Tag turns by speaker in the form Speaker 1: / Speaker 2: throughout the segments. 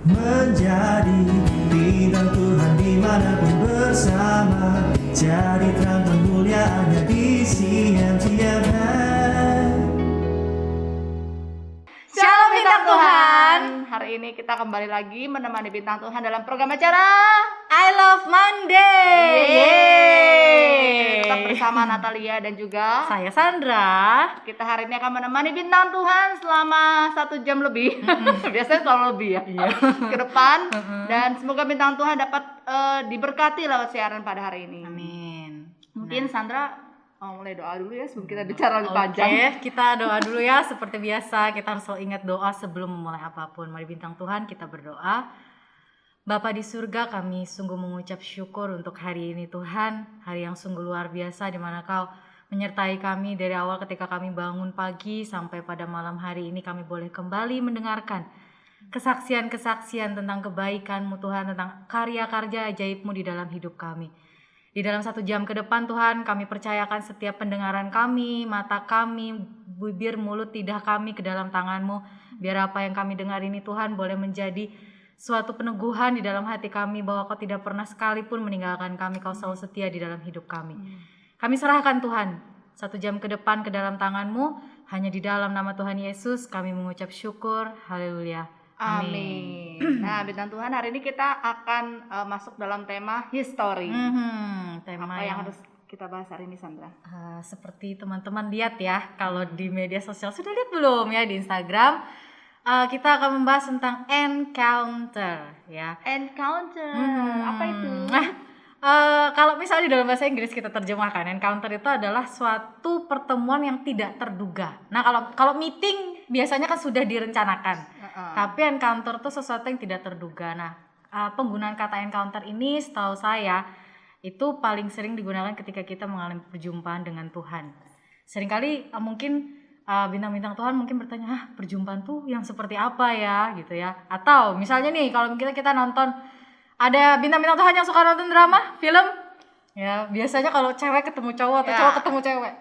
Speaker 1: menjadi bintang Tuhan dimanapun bersama, jadi terang kemuliaannya di setiap hari.
Speaker 2: Shalom bintang Tuhan. Hari ini kita kembali lagi menemani bintang Tuhan dalam program acara
Speaker 3: I Love Monday.
Speaker 2: Yeay. Tetap bersama Natalia dan juga
Speaker 3: Saya Sandra.
Speaker 2: kita hari ini akan menemani bintang Tuhan selama 1 jam lebih. Biasanya selalu lebih ya. Ke depan. Dan semoga bintang Tuhan dapat diberkati lewat siaran pada hari ini.
Speaker 3: Amin.
Speaker 2: Mungkin Sandra mulai doa dulu ya sebelum kita bicara lebih panjang.
Speaker 3: Oke, kita doa dulu ya. Seperti biasa, kita harus selalu ingat doa sebelum memulai apapun. Mari bintang Tuhan, kita berdoa. Bapa di surga, kami sungguh mengucap syukur untuk hari ini Tuhan. Hari yang sungguh luar biasa di mana Kau menyertai kami dari awal ketika kami bangun pagi sampai pada malam hari ini kami boleh kembali mendengarkan kesaksian-kesaksian tentang kebaikan-Mu Tuhan, tentang karya-karya ajaib-Mu di dalam hidup kami. Di dalam 1 jam ke depan Tuhan, kami percayakan setiap pendengaran kami, mata kami, bibir, mulut, lidah kami ke dalam tangan-Mu. Biar apa yang kami dengar ini Tuhan boleh menjadi suatu peneguhan di dalam hati kami bahwa Kau tidak pernah sekalipun meninggalkan kami, Kau selalu setia di dalam hidup kami. Kami serahkan Tuhan 1 jam ke depan ke dalam tangan-Mu, hanya di dalam nama Tuhan Yesus kami mengucap syukur. Haleluya.
Speaker 2: Amin. Nah, bintang Tuhan, hari ini kita akan masuk dalam tema history.
Speaker 3: Tema
Speaker 2: Apa yang harus kita bahas hari ini, Sandra?
Speaker 3: Seperti teman-teman lihat ya, kalau di media sosial sudah lihat belum ya di Instagram, kita akan membahas tentang encounter ya.
Speaker 2: Encounter, apa itu?
Speaker 3: Kalau misalnya di dalam bahasa Inggris kita terjemahkan, encounter itu adalah suatu pertemuan yang tidak terduga. Nah, kalau meeting biasanya kan sudah direncanakan. Tapi encounter itu sesuatu yang tidak terduga. Nah, penggunaan kata encounter ini setahu saya itu paling sering digunakan ketika kita mengalami perjumpaan dengan Tuhan. Seringkali mungkin bintang-bintang Tuhan mungkin bertanya, perjumpaan tuh yang seperti apa ya gitu ya. Atau misalnya nih kalau kita nonton, ada bintang-bintang Tuhan yang suka nonton drama, film ya, biasanya kalau cewek ketemu cowok atau cowok ketemu cewek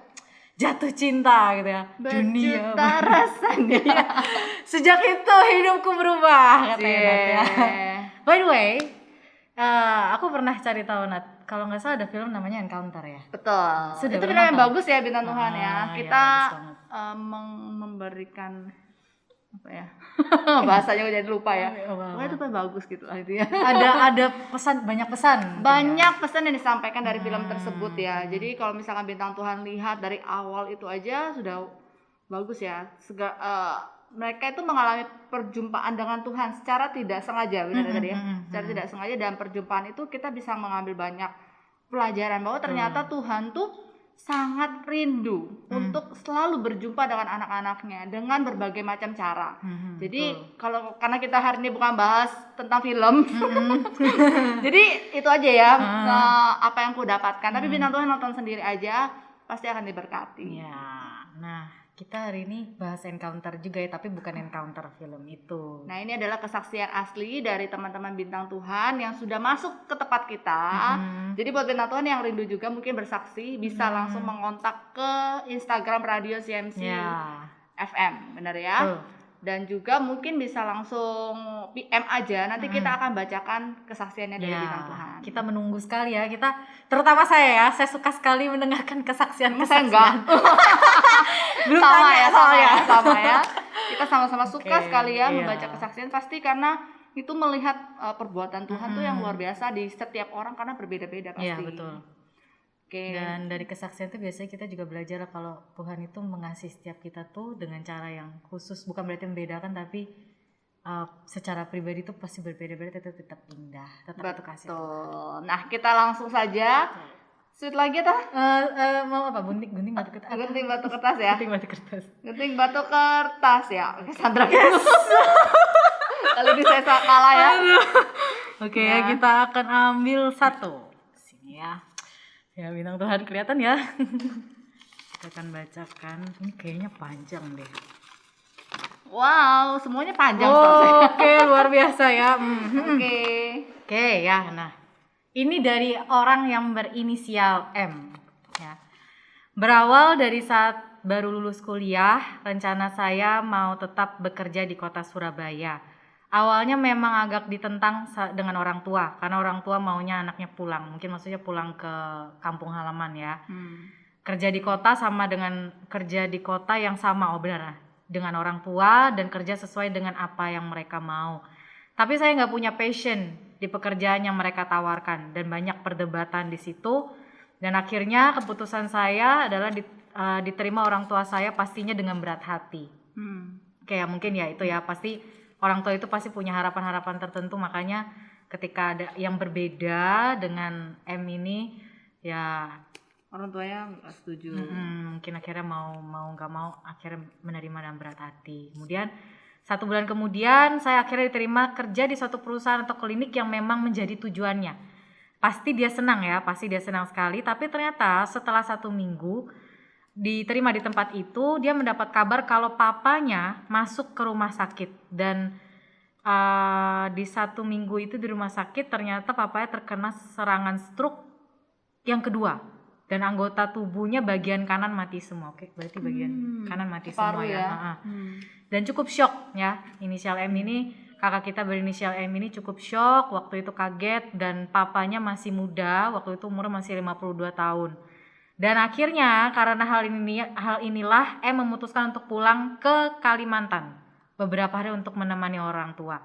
Speaker 3: jatuh cinta gitu ya.
Speaker 2: Berjuta rasanya.
Speaker 3: Sejak itu hidupku berubah katanya Nat ya. By the way, aku pernah cari tahu Nat, kalau nggak salah ada film namanya Encounter ya.
Speaker 2: Betul.
Speaker 3: Sudah
Speaker 2: itu
Speaker 3: pernah
Speaker 2: film yang
Speaker 3: nonton?
Speaker 2: bagus ya bintang Tuhan ya. Kita
Speaker 3: bagus banget.
Speaker 2: memberikan apa ya? Bahasanya jadi lupa ya. Pokoknya itu bagus gitu lah itu ya.
Speaker 3: Ada pesan, banyak pesan.
Speaker 2: Banyak pesan yang disampaikan dari film tersebut ya. Jadi kalau misalkan bintang Tuhan lihat dari awal itu aja sudah bagus ya. Mereka itu mengalami perjumpaan dengan Tuhan secara tidak sengaja, benar tadi ya. Secara tidak sengaja, dalam perjumpaan itu kita bisa mengambil banyak pelajaran bahwa ternyata Tuhan tuh sangat rindu untuk selalu berjumpa dengan anak-anaknya dengan berbagai macam cara. Jadi karena kita hari ini bukan bahas tentang film, jadi itu aja ya apa yang ku dapatkan. Tapi bintang Tuhan nonton sendiri aja pasti akan diberkati.
Speaker 3: Ya, nah kita hari ini bahas encounter juga ya, tapi bukan encounter film itu.
Speaker 2: Nah, ini adalah kesaksian asli dari teman-teman bintang Tuhan yang sudah masuk ke tempat kita. Jadi buat bintang Tuhan yang rindu juga mungkin bersaksi, bisa langsung mengontak ke Instagram Radio CMC FM, benar ya? Dan juga mungkin bisa langsung PM aja, nanti kita akan bacakan kesaksiannya dari bintang Tuhan.
Speaker 3: Kita menunggu sekali ya, terutama saya suka sekali mendengarkan kesaksian.
Speaker 2: Saya enggak.
Speaker 3: Belum
Speaker 2: sama
Speaker 3: tanya
Speaker 2: ya,
Speaker 3: soalnya.
Speaker 2: sama ya. Kita sama-sama suka sekali ya membaca kesaksian, pasti karena itu melihat perbuatan Tuhan tuh yang luar biasa di setiap orang karena berbeda-beda pasti.
Speaker 3: Iya, betul. Dan dari kesaksian itu biasanya kita juga belajar kalau Tuhan itu mengasihi setiap kita tuh dengan cara yang khusus, bukan berarti membedakan, tapi secara pribadi tuh pasti berbeda-beda, tetap indah, tetap itu kasih Tuhan.
Speaker 2: Nah, kita langsung saja. Sweet lagi tah?
Speaker 3: Mau apa? Gunting batu kertas.
Speaker 2: Gunting batu kertas ya.
Speaker 3: Gunting batu kertas.
Speaker 2: Gunting batu kertas ya. Oke, Sandra. Yes. Kali ini saya kalah ya.
Speaker 3: Oke, ya kita akan ambil satu. Sini ya. Ya, bintang Tuhan kelihatan ya. Kita akan bacakan. Ini kayaknya panjang deh.
Speaker 2: Wow, semuanya panjang.
Speaker 3: Oke, luar biasa ya. Oke, ya. Nah, ini dari orang yang berinisial M. Ya. Berawal dari saat baru lulus kuliah, rencana saya mau tetap bekerja di kota Surabaya. Awalnya memang agak ditentang dengan orang tua, karena orang tua maunya anaknya pulang, mungkin maksudnya pulang ke kampung halaman ya. Kerja di kota sama dengan kerja di kota yang sama, oh benar, dengan orang tua dan kerja sesuai dengan apa yang mereka mau. Tapi saya nggak punya passion di pekerjaan yang mereka tawarkan dan banyak perdebatan di situ. Dan akhirnya keputusan saya adalah diterima orang tua saya pastinya dengan berat hati. Kayak mungkin ya itu ya, pasti orang tua itu pasti punya harapan-harapan tertentu, makanya ketika ada yang berbeda dengan M ini ya
Speaker 2: Orang tuanya nggak setuju.
Speaker 3: mungkin akhirnya mau nggak mau akhirnya menerima dengan berat hati. Kemudian 1 bulan kemudian saya akhirnya diterima kerja di suatu perusahaan atau klinik yang memang menjadi tujuannya. Pasti dia senang ya, pasti dia senang sekali. Tapi ternyata setelah 1 minggu diterima di tempat itu, dia mendapat kabar kalau papanya masuk ke rumah sakit. Dan di 1 minggu itu di rumah sakit ternyata papanya terkena serangan stroke yang kedua. Dan anggota tubuhnya bagian kanan mati semua. Oke, berarti bagian kanan mati semua ya. Dan cukup shock ya. Inisial M ini, kakak kita berinisial M ini cukup shock, waktu itu kaget, dan papanya masih muda, waktu itu umurnya masih 52 tahun. Dan akhirnya karena hal inilah M memutuskan untuk pulang ke Kalimantan beberapa hari untuk menemani orang tua.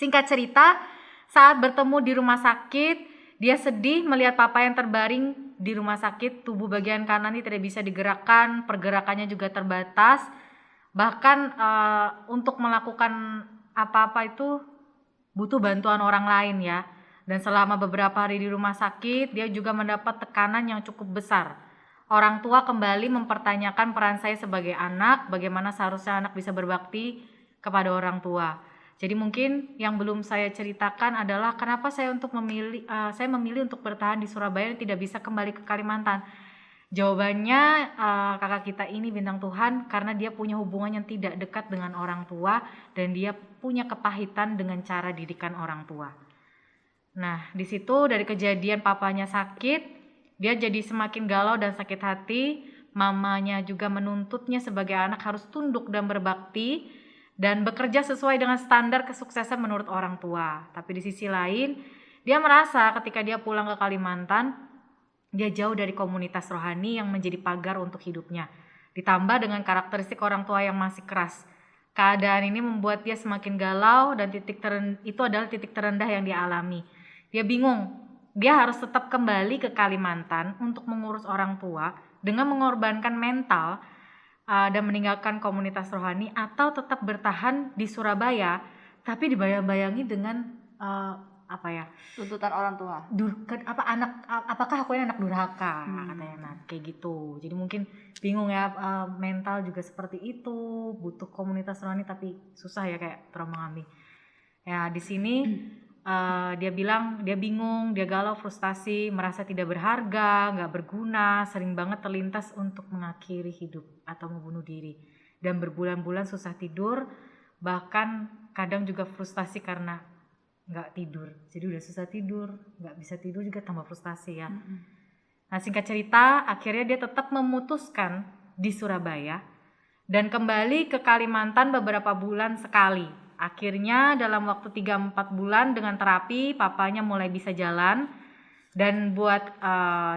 Speaker 3: Singkat cerita, saat bertemu di rumah sakit, dia sedih melihat papa yang terbaring di rumah sakit, tubuh bagian kanan ini tidak bisa digerakkan, pergerakannya juga terbatas. Bahkan untuk melakukan apa-apa itu butuh bantuan orang lain ya. Dan selama beberapa hari di rumah sakit, dia juga mendapat tekanan yang cukup besar. Orang tua kembali mempertanyakan peran saya sebagai anak, bagaimana seharusnya anak bisa berbakti kepada orang tua. Jadi mungkin yang belum saya ceritakan adalah kenapa saya memilih untuk bertahan di Surabaya dan tidak bisa kembali ke Kalimantan. Jawabannya kakak kita ini bintang Tuhan, karena dia punya hubungan yang tidak dekat dengan orang tua dan dia punya kepahitan dengan cara didikan orang tua. Nah, di situ dari kejadian papanya sakit, dia jadi semakin galau dan sakit hati. Mamanya juga menuntutnya sebagai anak harus tunduk dan berbakti dan bekerja sesuai dengan standar kesuksesan menurut orang tua. Tapi di sisi lain, dia merasa ketika dia pulang ke Kalimantan, dia jauh dari komunitas rohani yang menjadi pagar untuk hidupnya. Ditambah dengan karakteristik orang tua yang masih keras. Keadaan ini membuat dia semakin galau dan itu adalah titik terendah yang dia alami. Dia bingung, dia harus tetap kembali ke Kalimantan untuk mengurus orang tua dengan mengorbankan mental dan meninggalkan komunitas rohani, atau tetap bertahan di Surabaya tapi dibayang-bayangi dengan
Speaker 2: tuntutan orang tua.
Speaker 3: Apakah aku ini anak durhaka katanya, nah kayak gitu. Jadi mungkin bingung ya, mental juga seperti itu, butuh komunitas rohani tapi susah ya, kayak terombang-ambing. Ya di sini dia bilang dia bingung, dia galau, frustasi, merasa tidak berharga, nggak berguna, sering banget terlintas untuk mengakhiri hidup atau membunuh diri, dan berbulan-bulan susah tidur, bahkan kadang juga frustasi karena nggak tidur. Jadi udah susah tidur, nggak bisa tidur juga tambah frustasi ya. Nah singkat cerita, akhirnya dia tetap memutuskan di Surabaya dan kembali ke Kalimantan beberapa bulan sekali. Akhirnya dalam waktu 3-4 bulan dengan terapi, papanya mulai bisa jalan. Dan buat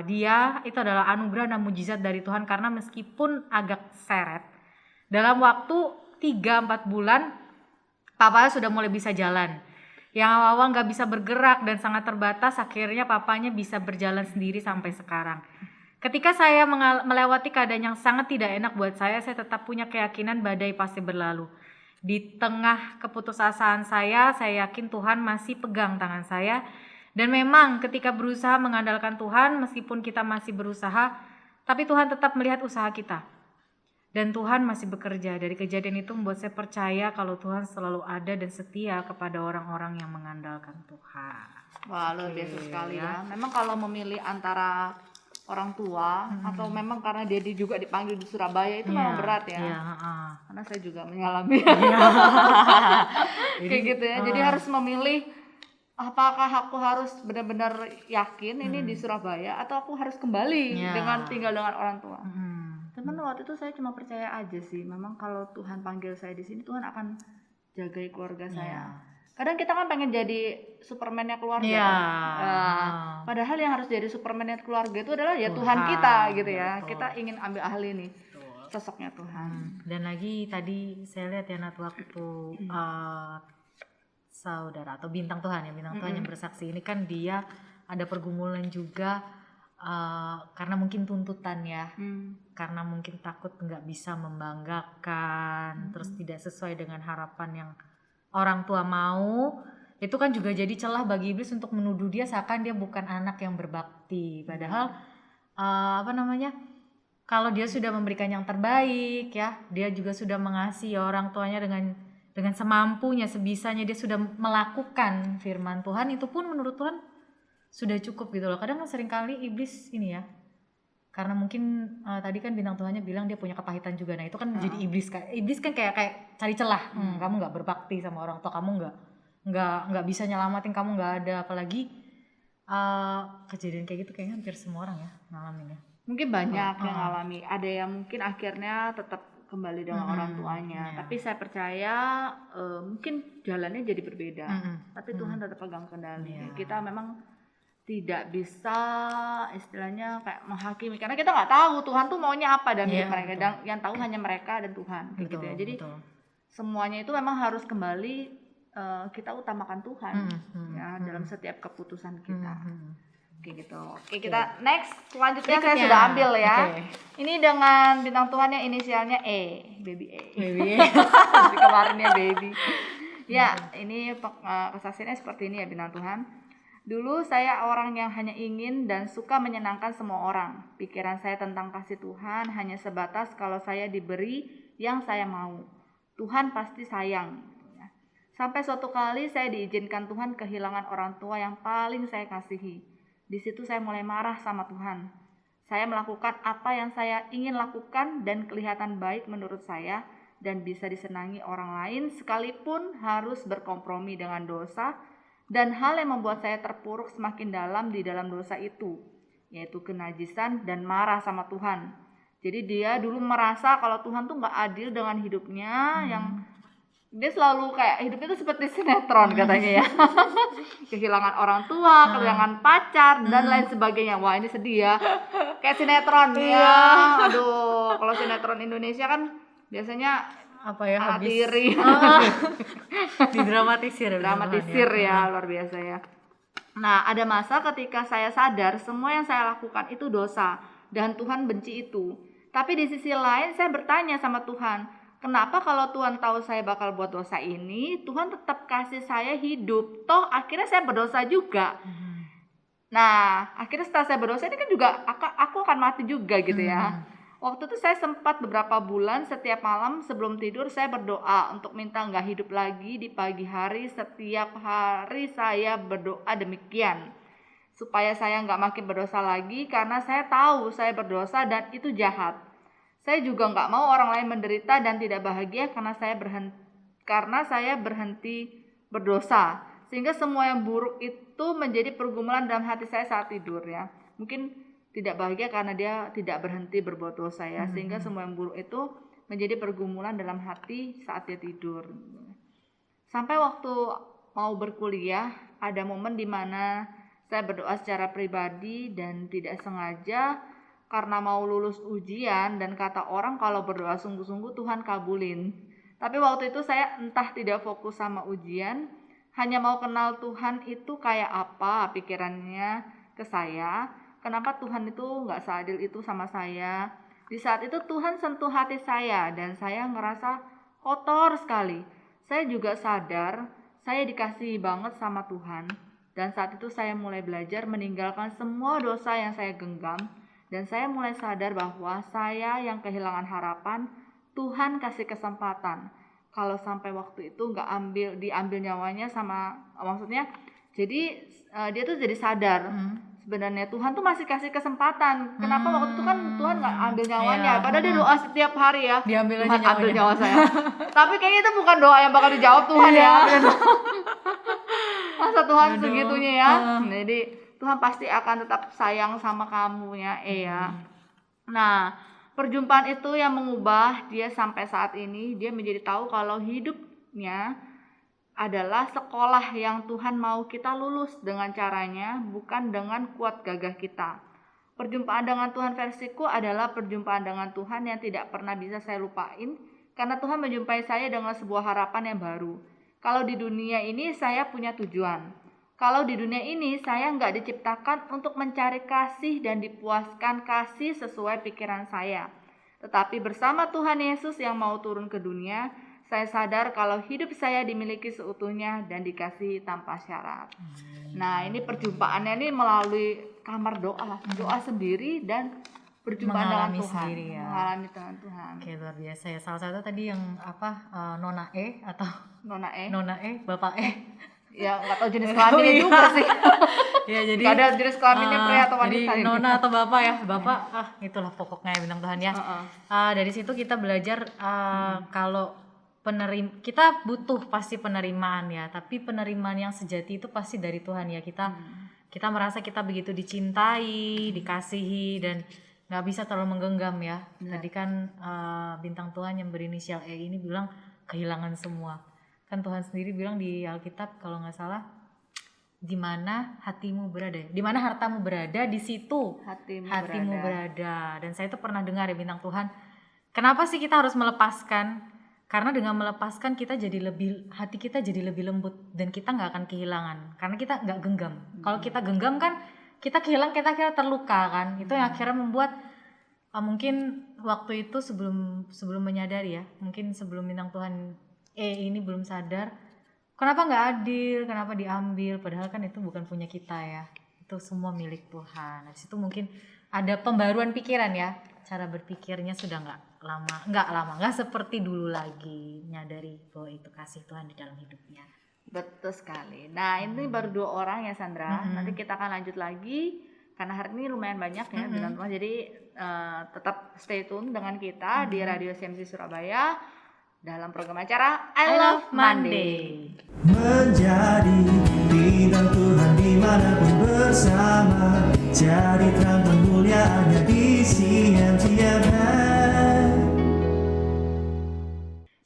Speaker 3: dia itu adalah anugerah dan mujizat dari Tuhan, karena meskipun agak seret, dalam waktu 3-4 bulan papanya sudah mulai bisa jalan. Yang awal gak bisa bergerak dan sangat terbatas, akhirnya papanya bisa berjalan sendiri sampai sekarang. Ketika saya melewati keadaan yang sangat tidak enak buat saya tetap punya keyakinan badai pasti berlalu. Di tengah keputusasaan saya yakin Tuhan masih pegang tangan saya. Dan memang ketika berusaha mengandalkan Tuhan, meskipun kita masih berusaha, tapi Tuhan tetap melihat usaha kita. Dan Tuhan masih bekerja. Dari kejadian itu membuat saya percaya kalau Tuhan selalu ada dan setia kepada orang-orang yang mengandalkan Tuhan.
Speaker 2: Wah, luar biasa sekali ya. Memang kalau memilih antara orang tua atau memang karena dia juga dipanggil di Surabaya itu memang berat ya. Karena saya juga mengalami kayak gitu ya. Jadi harus memilih, apakah aku harus benar-benar yakin ini di Surabaya atau aku harus kembali dengan tinggal dengan orang tua. Teman waktu itu saya cuma percaya aja sih, memang kalau Tuhan panggil saya di sini, Tuhan akan jagai keluarga
Speaker 3: Iya.
Speaker 2: saya. Kadang kita kan pengen jadi Superman-nya keluarga
Speaker 3: Iya.
Speaker 2: kan. Padahal yang harus jadi Superman-nya keluarga itu adalah ya Tuhan
Speaker 3: Tuhan,
Speaker 2: kita gitu ya.
Speaker 3: betul.
Speaker 2: Kita ingin ambil alih nih sosoknya Tuhan.
Speaker 3: Dan lagi tadi saya lihat ya Nat, waktu saudara atau bintang Tuhan yang bersaksi ini kan dia ada pergumulan juga karena mungkin tuntutan ya, karena mungkin takut nggak bisa membanggakan, terus tidak sesuai dengan harapan yang orang tua mau. Itu kan juga jadi celah bagi iblis untuk menuduh dia seakan dia bukan anak yang berbakti. Padahal kalau dia sudah memberikan yang terbaik ya, dia juga sudah mengasihi orang tuanya dengan semampunya, sebisanya dia sudah melakukan firman Tuhan, itu pun menurut Tuhan sudah cukup gitu loh. Kadang kan seringkali iblis ini ya, karena mungkin tadi kan bintang Tuhannya bilang dia punya kepahitan juga. Nah itu kan jadi iblis kan kayak cari celah. Kamu nggak berbakti sama orang tua, kamu nggak bisa nyelamatin, kamu nggak ada. Apalagi kejadian kayak gitu kayaknya hampir semua orang ya ngalamin ya.
Speaker 2: Mungkin banyak yang ngalami. Ada yang mungkin akhirnya tetap kembali dengan orang tuanya. Tapi saya percaya mungkin jalannya jadi berbeda. Tapi Tuhan tetap pegang kendali. Kita memang tidak bisa istilahnya kayak menghakimi, karena kita nggak tahu Tuhan tuh maunya apa dalam hidup mereka. Dan yang tahu hanya mereka dan Tuhan, gitu ya. Jadi semuanya itu memang harus kembali kita utamakan Tuhan ya dalam setiap keputusan kita. Oke gitu. Oke, kita next. Selanjutnya saya sudah ambil ya. Ini dengan bintang Tuhan yang inisialnya E, baby E. Jadi kemarinnya baby. Ya, ini kesaksiannya seperti ini ya bintang Tuhan. Dulu saya orang yang hanya ingin dan suka menyenangkan semua orang. Pikiran saya tentang kasih Tuhan hanya sebatas kalau saya diberi yang saya mau. Tuhan pasti sayang. Sampai suatu kali saya diizinkan Tuhan kehilangan orang tua yang paling saya kasihi. Di situ saya mulai marah sama Tuhan. Saya melakukan apa yang saya ingin lakukan dan kelihatan baik menurut saya dan bisa disenangi orang lain sekalipun harus berkompromi dengan dosa dan hal yang membuat saya terpuruk semakin dalam di dalam dosa itu, yaitu kenajisan dan marah sama Tuhan. Jadi dia dulu merasa kalau Tuhan tuh gak adil dengan hidupnya, yang dia selalu kayak hidupnya itu seperti sinetron katanya ya. Kehilangan orang tua, kehilangan pacar dan lain sebagainya. Wah ini sedih ya, kayak sinetron ya. Aduh, kalau sinetron Indonesia kan biasanya
Speaker 3: apa ya, habis
Speaker 2: tiri.
Speaker 3: Dramatisir
Speaker 2: ya, luar biasa ya. Nah ada masa ketika saya sadar semua yang saya lakukan itu dosa dan Tuhan benci itu. Tapi di sisi lain saya bertanya sama Tuhan, kenapa kalau Tuhan tahu saya bakal buat dosa ini, Tuhan tetap kasih saya hidup? Toh akhirnya saya berdosa juga. Nah akhirnya setelah saya berdosa ini kan juga aku akan mati juga gitu ya. Waktu itu saya sempat beberapa bulan setiap malam sebelum tidur saya berdoa untuk minta nggak hidup lagi di pagi hari. Setiap hari saya berdoa demikian supaya saya nggak makin berdosa lagi, karena saya tahu saya berdosa dan itu jahat. Saya juga nggak mau orang lain menderita dan tidak bahagia karena saya berhenti berdosa, sehingga semua yang buruk itu menjadi pergumulan dalam hati saya saat tidur ya. Mungkin tidak bahagia karena dia tidak berhenti berbuat dosa ya, sehingga semua yang buruk itu menjadi pergumulan dalam hati saat dia tidur. Sampai waktu mau berkuliah ada momen di mana saya berdoa secara pribadi dan tidak sengaja karena mau lulus ujian, dan kata orang kalau berdoa sungguh-sungguh Tuhan kabulin. Tapi waktu itu saya entah tidak fokus sama ujian, hanya mau kenal Tuhan itu kayak apa pikirannya ke saya. Kenapa Tuhan itu gak seadil itu sama saya? Di saat itu Tuhan sentuh hati saya dan saya ngerasa kotor sekali. Saya juga sadar saya dikasihi banget sama Tuhan. Dan saat itu saya mulai belajar meninggalkan semua dosa yang saya genggam. Dan saya mulai sadar bahwa saya yang kehilangan harapan, Tuhan kasih kesempatan. Kalau sampai waktu itu gak diambil nyawanya sama, maksudnya jadi dia tuh jadi sadar. Sebenarnya Tuhan tuh masih kasih kesempatan. Kenapa waktu itu kan Tuhan nggak ambil nyawanya? Padahal dia doa setiap hari ya.
Speaker 3: Diambil
Speaker 2: Tuhan
Speaker 3: aja
Speaker 2: ambil
Speaker 3: nyawanya.
Speaker 2: nyawa saya. Tapi kayaknya itu bukan doa yang bakal dijawab Tuhan ya. Masa Tuhan segitunya ya? Jadi Tuhan pasti akan tetap sayang sama kamu ya, ya. Nah, perjumpaan itu yang mengubah dia sampai saat ini. Dia menjadi tahu kalau hidup hidupnya adalah sekolah yang Tuhan mau kita lulus dengan caranya, bukan dengan kuat gagah kita. Perjumpaan dengan Tuhan versiku adalah perjumpaan dengan Tuhan yang tidak pernah bisa saya lupain, karena Tuhan menjumpai saya dengan sebuah harapan yang baru. Kalau di dunia ini saya punya tujuan. Kalau di dunia ini saya nggak diciptakan untuk mencari kasih dan dipuaskan kasih sesuai pikiran saya. Tetapi bersama Tuhan Yesus yang mau turun ke dunia, saya sadar kalau hidup saya dimiliki seutuhnya dan dikasihi tanpa syarat. Nah, ini perjumpaannya ini melalui kamar doa sendiri dan berjumpa dengan
Speaker 3: Mengalami
Speaker 2: Tuhan,
Speaker 3: sendiri ya.
Speaker 2: mengalami dengan Tuhan.
Speaker 3: Oke, luar biasa ya. Salah satu tadi yang Nona E atau
Speaker 2: Nona
Speaker 3: Bapak E.
Speaker 2: ya nggak tahu jenis kelaminnya juga sih.
Speaker 3: Ya, jadi
Speaker 2: Nggak ada jenis kelaminnya pria atau wanita.
Speaker 3: jadi
Speaker 2: ini.
Speaker 3: Nona atau Bapak ya. Bapak itulah pokoknya bintang Tuhan ya. Dari situ kita belajar kalau kita butuh pasti penerimaan ya, tapi penerimaan yang sejati itu pasti dari Tuhan ya. Kita merasa kita begitu dicintai, dikasihi, dan nggak bisa terlalu menggenggam ya. Tadi kan bintang Tuhan yang berinisial E ini bilang kehilangan semua. Kan Tuhan sendiri bilang di Alkitab kalau nggak salah, di mana hatimu berada, di mana hartamu berada, di situ hatimu berada. Dan saya itu pernah dengar ya bintang Tuhan, kenapa sih kita harus melepaskan? Karena dengan melepaskan hati kita jadi lebih lembut dan kita nggak akan kehilangan karena kita nggak genggam. Kalau kita genggam kan kita kehilangan, kita kira terluka kan. Itu yang akhirnya membuat mungkin waktu itu sebelum menyadari ya, mungkin sebelum bintang Tuhan ini belum sadar, kenapa nggak adil, kenapa diambil, padahal kan itu bukan punya kita ya, itu semua milik Tuhan. Di situ mungkin ada pembaruan pikiran ya, cara berpikirnya sudah nggak seperti dulu lagi, nyadari bahwa itu kasih Tuhan di dalam hidupnya.
Speaker 2: Betul sekali. Nah, ini baru 2 orang ya Sandra. Nanti kita akan lanjut lagi karena hari ini lumayan banyak ya bintang Tuhan. Jadi tetap stay tune dengan kita di Radio CMC Surabaya dalam program acara I Love Monday.
Speaker 1: Menjadi bintang Tuhan dimanapun bersama, jadi terang kemuliaannya di CMC.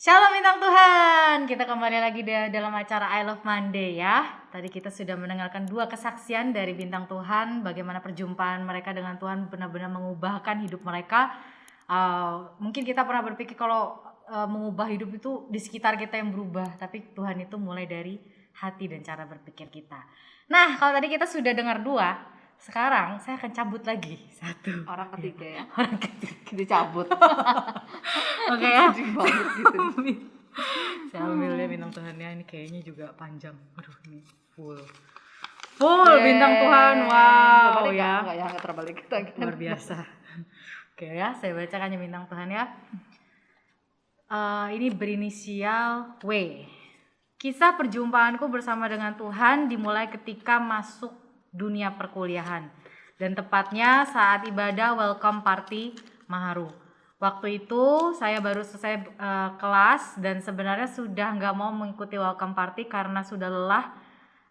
Speaker 3: Shalom bintang Tuhan, kita kembali lagi dalam acara I Love Monday ya. Tadi kita sudah mendengarkan 2 kesaksian dari bintang Tuhan, bagaimana perjumpaan mereka dengan Tuhan benar-benar mengubahkan hidup mereka. Mungkin kita pernah berpikir kalau mengubah hidup itu di sekitar kita yang berubah, tapi Tuhan itu mulai dari hati dan cara berpikir kita. Nah, kalau tadi kita sudah dengar 2, sekarang saya akan cabut lagi 1.
Speaker 2: Orang ketiga ya.
Speaker 3: Orang ketiga
Speaker 2: Dicabut.
Speaker 3: Oke ya.
Speaker 2: Gitu.
Speaker 3: Saya ambil ya bintang Tuhan ya, ini kayaknya juga panjang. Aduh, ini full bintang Tuhan. Wow ya.
Speaker 2: Enggak terbalik kita.
Speaker 3: Luar biasa. Oke ya, saya bacakan ya bintang Tuhan ya. Ini berinisial W. Kisah perjumpaanku bersama dengan Tuhan dimulai ketika masuk dunia perkuliahan, dan tepatnya saat ibadah welcome party Maharu. Waktu itu saya baru selesai kelas dan sebenarnya sudah nggak mau mengikuti welcome party karena sudah lelah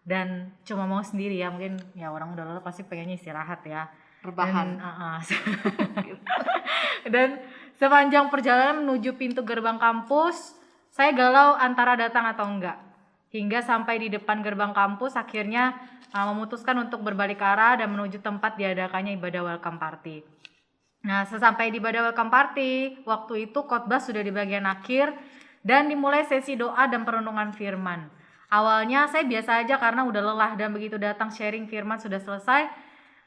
Speaker 3: dan cuma mau sendiri ya. Mungkin ya orang udah lelah pasti pengennya istirahat ya.
Speaker 2: Rebahan.
Speaker 3: Dan sepanjang perjalanan menuju pintu gerbang kampus, saya galau antara datang atau enggak. Hingga sampai di depan gerbang kampus akhirnya memutuskan untuk berbalik arah dan menuju tempat diadakannya ibadah welcome party. Nah, sesampai di ibadah welcome party, waktu itu khotbah sudah di bagian akhir dan dimulai sesi doa dan perenungan firman. Awalnya saya biasa aja karena udah lelah dan begitu datang sharing firman sudah selesai.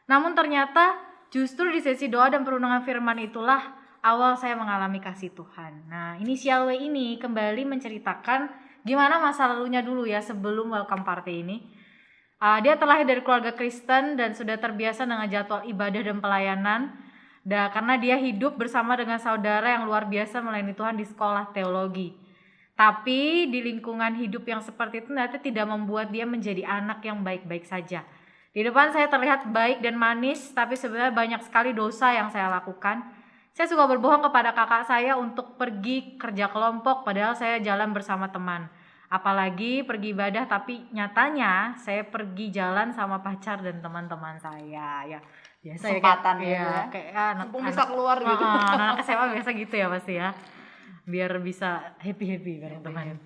Speaker 3: Namun ternyata justru di sesi doa dan perenungan firman itulah awal saya mengalami kasih Tuhan. Nah, inisial W ini kembali menceritakan gimana masa lalunya dulu ya sebelum welcome party ini. Dia terlahir dari keluarga Kristen dan sudah terbiasa dengan jadwal ibadah dan pelayanan. Karena dia hidup bersama dengan saudara yang luar biasa melayani Tuhan di sekolah teologi. Tapi di lingkungan hidup yang seperti itu ternyata tidak membuat dia menjadi anak yang baik-baik saja. Di depan saya terlihat baik dan manis, tapi sebenarnya banyak sekali dosa yang saya lakukan. Saya suka berbohong kepada kakak saya untuk pergi kerja kelompok, padahal saya jalan bersama teman. Apalagi pergi ibadah, tapi nyatanya saya pergi jalan sama pacar dan teman-teman saya. Ya, biasa
Speaker 2: Kesempatan
Speaker 3: ya. Kayak anak
Speaker 2: bisa keluar gitu.
Speaker 3: Anak SMA biasa gitu ya pasti ya. Biar bisa happy bareng teman.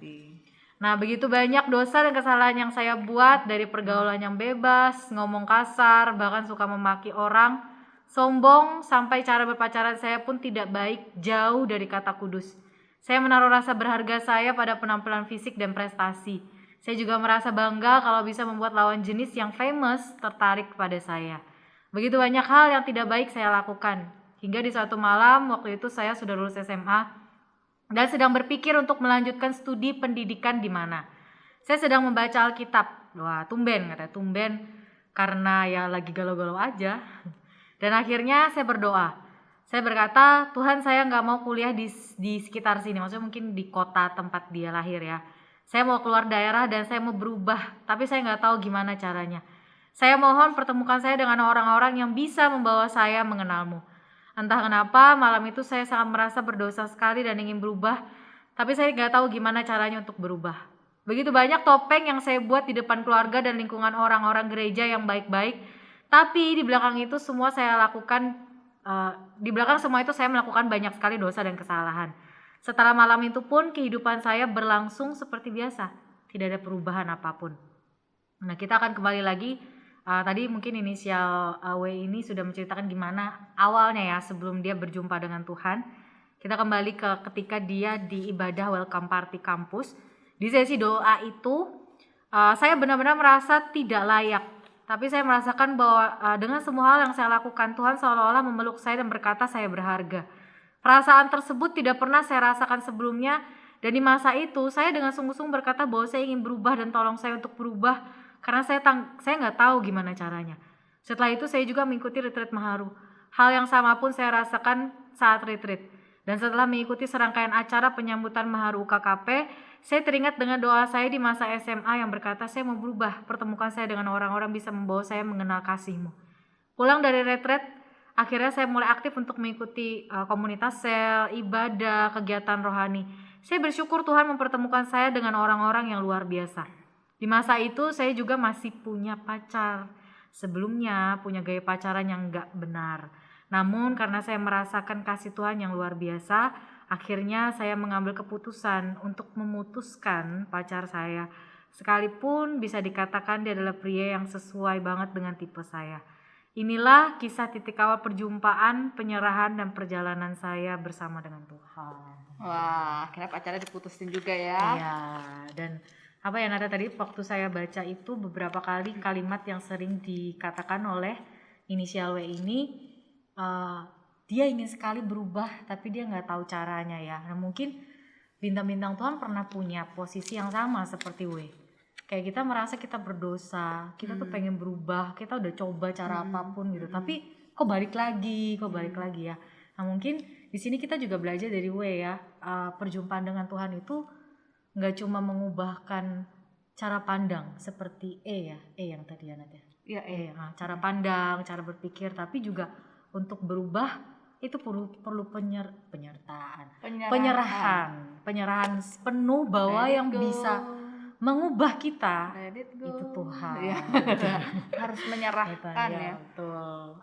Speaker 3: Nah, begitu banyak dosa dan kesalahan yang saya buat, dari pergaulan yang bebas, ngomong kasar, bahkan suka memaki orang, sombong, sampai cara berpacaran saya pun tidak baik, jauh dari kata kudus. Saya menaruh rasa berharga saya pada penampilan fisik dan prestasi. Saya juga merasa bangga kalau bisa membuat lawan jenis yang famous tertarik kepada saya. Begitu banyak hal yang tidak baik saya lakukan. Hingga di suatu malam, waktu itu saya sudah lulus SMA dan sedang berpikir untuk melanjutkan studi pendidikan di mana. Saya sedang membaca Alkitab. Wah, tumben katanya, tumben karena ya lagi galau-galau aja. Dan akhirnya saya berdoa. Saya berkata, Tuhan, saya nggak mau kuliah di sekitar sini. Maksudnya mungkin di kota tempat dia lahir ya. Saya mau keluar daerah dan saya mau berubah. Tapi saya nggak tahu gimana caranya. Saya mohon pertemukan saya dengan orang-orang yang bisa membawa saya mengenalmu. Entah kenapa malam itu saya sangat merasa berdosa sekali dan ingin berubah. Tapi saya nggak tahu gimana caranya untuk berubah. Begitu banyak topeng yang saya buat di depan keluarga dan lingkungan orang-orang gereja yang baik-baik. Tapi di belakang itu semua saya lakukan, di belakang semua itu saya melakukan banyak sekali dosa dan kesalahan. Setelah malam itu pun kehidupan saya berlangsung seperti biasa. Tidak ada perubahan apapun. Nah, kita akan kembali lagi. Tadi mungkin inisial W ini sudah menceritakan gimana awalnya ya sebelum dia berjumpa dengan Tuhan. Kita kembali ke ketika dia di ibadah welcome party kampus. Di sesi doa itu saya benar-benar merasa tidak layak. Tapi saya merasakan bahwa dengan semua hal yang saya lakukan, Tuhan seolah-olah memeluk saya dan berkata saya berharga. Perasaan tersebut tidak pernah saya rasakan sebelumnya. Dan di masa itu saya dengan sungguh-sungguh berkata bahwa saya ingin berubah dan tolong saya untuk berubah. Karena saya nggak tahu gimana caranya. Setelah itu saya juga mengikuti retreat Maharu. Hal yang sama pun saya rasakan saat retreat. Dan setelah mengikuti serangkaian acara penyambutan Maharu UKKP, saya teringat dengan doa saya di masa SMA yang berkata saya mau berubah. Pertemukan saya dengan orang-orang bisa membawa saya mengenal kasih-Mu. Pulang dari retreat, akhirnya saya mulai aktif untuk mengikuti komunitas sel, ibadah, kegiatan rohani. Saya bersyukur Tuhan mempertemukan saya dengan orang-orang yang luar biasa. Di masa itu saya juga masih punya pacar. Sebelumnya punya gaya pacaran yang gak benar. Namun karena saya merasakan kasih Tuhan yang luar biasa, akhirnya saya mengambil keputusan untuk memutuskan pacar saya. Sekalipun bisa dikatakan dia adalah pria yang sesuai banget dengan tipe saya. Inilah kisah titik awal perjumpaan, penyerahan, dan perjalanan saya bersama dengan Tuhan.
Speaker 2: Wah, akhirnya pacarnya diputusin juga ya.
Speaker 3: Iya, dan apa yang ada tadi waktu saya baca itu beberapa kali kalimat yang sering dikatakan oleh inisial W ini, dia ingin sekali berubah tapi dia nggak tahu caranya ya. Nah, mungkin bintang-bintang Tuhan pernah punya posisi yang sama seperti W. Kayak kita merasa kita berdosa, kita tuh pengen berubah, kita udah coba cara apapun gitu, tapi kok balik lagi ya. Nah, mungkin di sini kita juga belajar dari W ya, perjumpaan dengan Tuhan itu nggak cuma mengubahkan cara pandang seperti E yang tadi ya Nadia.
Speaker 2: Iya,
Speaker 3: Cara pandang, cara berpikir, tapi juga untuk berubah itu perlu penyerahan penuh bahwa yang bisa mengubah kita itu Tuhan.
Speaker 2: Ya. Harus menyerahkan ya.
Speaker 3: Betul.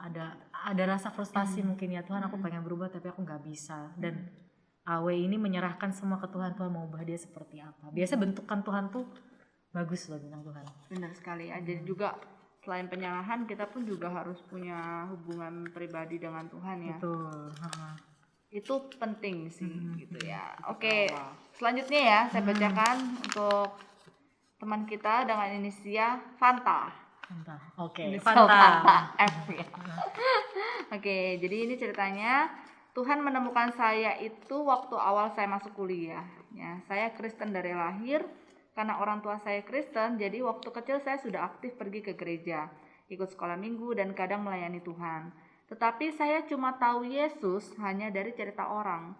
Speaker 3: Ada rasa frustasi mungkin ya, Tuhan aku pengen berubah tapi aku nggak bisa. Dan W ini menyerahkan semua ke Tuhan, Tuhan mau ubah dia seperti apa. Biasa bentukan Tuhan tuh bagus loh bintang Tuhan.
Speaker 2: Benar sekali ya. Jadi juga selain penyerahan kita pun juga harus punya hubungan pribadi dengan Tuhan ya.
Speaker 3: Betul.
Speaker 2: Itu penting sih gitu ya. Oke, selanjutnya ya saya bacakan untuk teman kita dengan inisial Fanta.
Speaker 3: Oke,
Speaker 2: Fanta F ya. Oke, jadi ini ceritanya. Tuhan menemukan saya itu waktu awal saya masuk kuliah. Ya, saya Kristen dari lahir. Karena orang tua saya Kristen, jadi waktu kecil saya sudah aktif pergi ke gereja, ikut sekolah minggu dan kadang melayani Tuhan. Tetapi saya cuma tahu Yesus hanya dari cerita orang.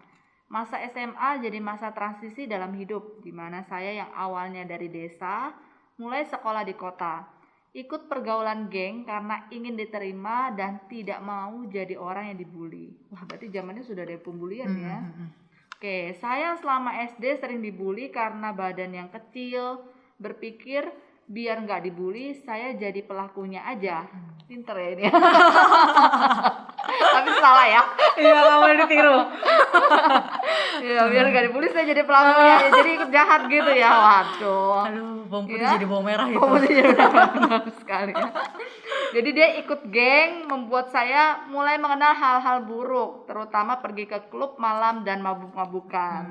Speaker 2: Masa SMA jadi masa transisi dalam hidup, di mana saya yang awalnya dari desa, mulai sekolah di kota. Ikut pergaulan geng karena ingin diterima dan tidak mau jadi orang yang dibully. Wah, berarti zamannya sudah ada pembulian ya. Oke, saya selama SD sering dibully karena badan yang kecil. Berpikir biar nggak dibully, saya jadi pelakunya aja. Pinter ya ini. Tapi salah ya.
Speaker 3: Iya, nggak boleh ditiru.
Speaker 2: Ya biar gak dibully saya jadi pelakunya, ya, jadi ikut jahat gitu ya. Waduh.
Speaker 3: Aduh, bawang putih
Speaker 2: Iya.
Speaker 3: jadi bawang merah itu.
Speaker 2: Oh, iya, benar sekali ya. Jadi dia ikut geng membuat saya mulai mengenal hal-hal buruk, terutama pergi ke klub malam dan mabuk-mabukan.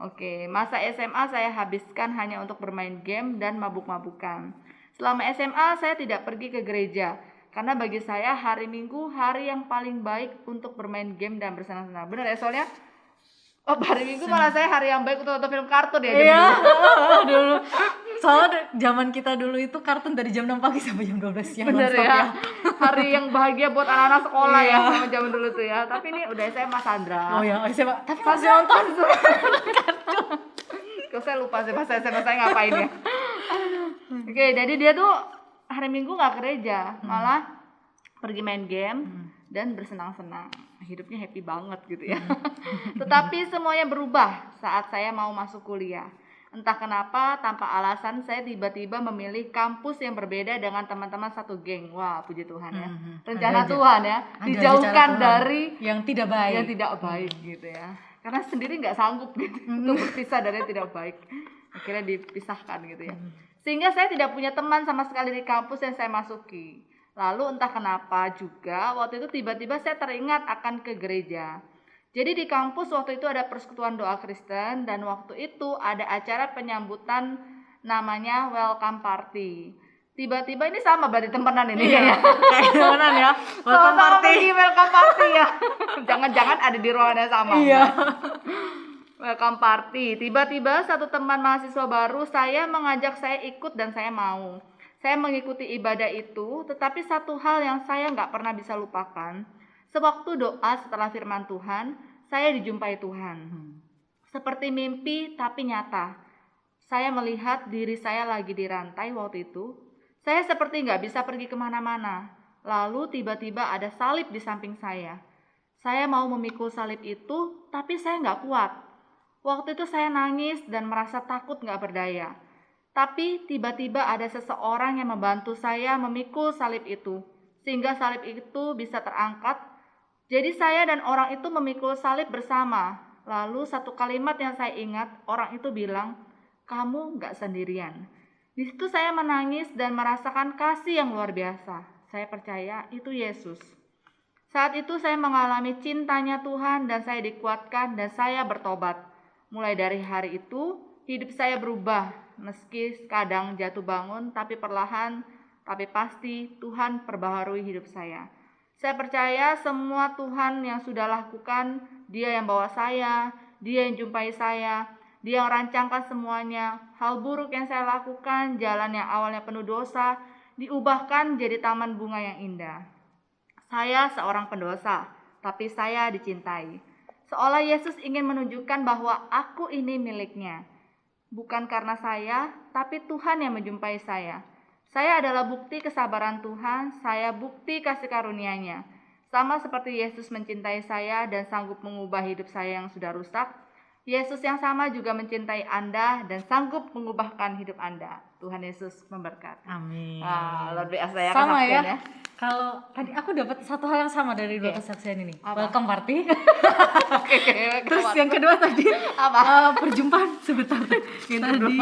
Speaker 2: Oke, masa SMA saya habiskan hanya untuk bermain game dan mabuk-mabukan. Selama SMA saya tidak pergi ke gereja, karena bagi saya hari Minggu hari yang paling baik untuk bermain game dan bersenang-senang. Benar ya, soalnya hari Minggu malah saya hari yang baik untuk nonton film kartun ya.
Speaker 3: Iya, dulu. Soalnya zaman kita dulu itu kartun dari jam 6 pagi sampai jam 12 siang.
Speaker 2: Bener
Speaker 3: nonstop
Speaker 2: ya. Hari yang bahagia buat anak-anak sekolah
Speaker 3: Iya.
Speaker 2: ya sama zaman dulu tuh ya. Tapi ini udah saya Mas Sandra.
Speaker 3: Oh ya, SMA. Tapi masih nonton.
Speaker 2: Kok saya lupa sih pas SMA saya ngapain ya. Oke, jadi dia tuh hari Minggu nggak gereja, malah pergi main game dan bersenang-senang. Hidupnya happy banget gitu ya. Tetapi semuanya berubah saat saya mau masuk kuliah. Entah kenapa tanpa alasan saya tiba-tiba memilih kampus yang berbeda dengan teman-teman satu geng. Wah, puji Tuhan ya. Rencana
Speaker 3: Ada
Speaker 2: Tuhan ya,
Speaker 3: Ada
Speaker 2: dijauhkan
Speaker 3: rencana Tuhan
Speaker 2: dari
Speaker 3: yang tidak baik.
Speaker 2: yang tidak baik gitu ya. Karena sendiri nggak sanggup gitu untuk berpisah dari yang tidak baik. Akhirnya dipisahkan gitu ya. Sehingga saya tidak punya teman sama sekali di kampus yang saya masuki. Lalu entah kenapa juga waktu itu tiba-tiba saya teringat akan ke gereja. Jadi di kampus waktu itu ada persekutuan doa Kristen dan waktu itu ada acara penyambutan namanya welcome party. Tiba-tiba ini sama berarti temenan ini ya.
Speaker 3: Kayak temenan ya. Welcome
Speaker 2: Sama-sama
Speaker 3: party.
Speaker 2: pergi welcome party ya. Jangan-jangan ada di ruangan yang sama.
Speaker 3: Iya.
Speaker 2: Welcome party. Tiba-tiba satu teman mahasiswa baru saya mengajak saya ikut dan saya mau. Saya mengikuti ibadah itu, tetapi satu hal yang saya nggak pernah bisa lupakan. Sewaktu doa setelah firman Tuhan, saya dijumpai Tuhan. Seperti mimpi tapi nyata. Saya melihat diri saya lagi dirantai waktu itu. Saya seperti nggak bisa pergi kemana-mana. Lalu tiba-tiba ada salib di samping saya. Saya mau memikul salib itu, tapi saya nggak kuat. Waktu itu saya nangis dan merasa takut nggak berdaya. Tapi tiba-tiba ada seseorang yang membantu saya memikul salib itu, sehingga salib itu bisa terangkat. Jadi saya dan orang itu memikul salib bersama. Lalu satu kalimat yang saya ingat, orang itu bilang, "Kamu nggak sendirian." Di situ saya menangis dan merasakan kasih yang luar biasa. Saya percaya itu Yesus. Saat itu saya mengalami cintanya Tuhan dan saya dikuatkan dan saya bertobat. Mulai dari hari itu, hidup saya berubah. Meski kadang jatuh bangun, tapi perlahan, tapi pasti Tuhan perbaharui hidup saya. Saya percaya semua Tuhan yang sudah lakukan, Dia yang bawa saya, Dia yang jumpai saya, Dia yang rancangkan semuanya. Hal buruk yang saya lakukan, jalan yang awalnya penuh dosa, diubahkan jadi taman bunga yang indah. Saya seorang pendosa, tapi saya dicintai. Seolah Yesus ingin menunjukkan bahwa aku ini miliknya. Bukan karena saya, tapi Tuhan yang menjumpai saya. Saya adalah bukti kesabaran Tuhan, saya bukti kasih karunia-Nya. Sama seperti Yesus mencintai saya dan sanggup mengubah hidup saya yang sudah rusak, Yesus yang sama juga mencintai Anda dan sanggup mengubahkan hidup Anda. Tuhan Yesus memberkati.
Speaker 3: Amin.
Speaker 2: Luar biasa ya
Speaker 3: Sama
Speaker 2: kesaksian
Speaker 3: ya. Kalau tadi aku dapat satu hal yang sama dari dua kesaksian ini.
Speaker 2: Apa?
Speaker 3: Welcome party.
Speaker 2: Oke,
Speaker 3: Terus yang kedua tadi
Speaker 2: apa?
Speaker 3: perjumpaan sebentar. Tadi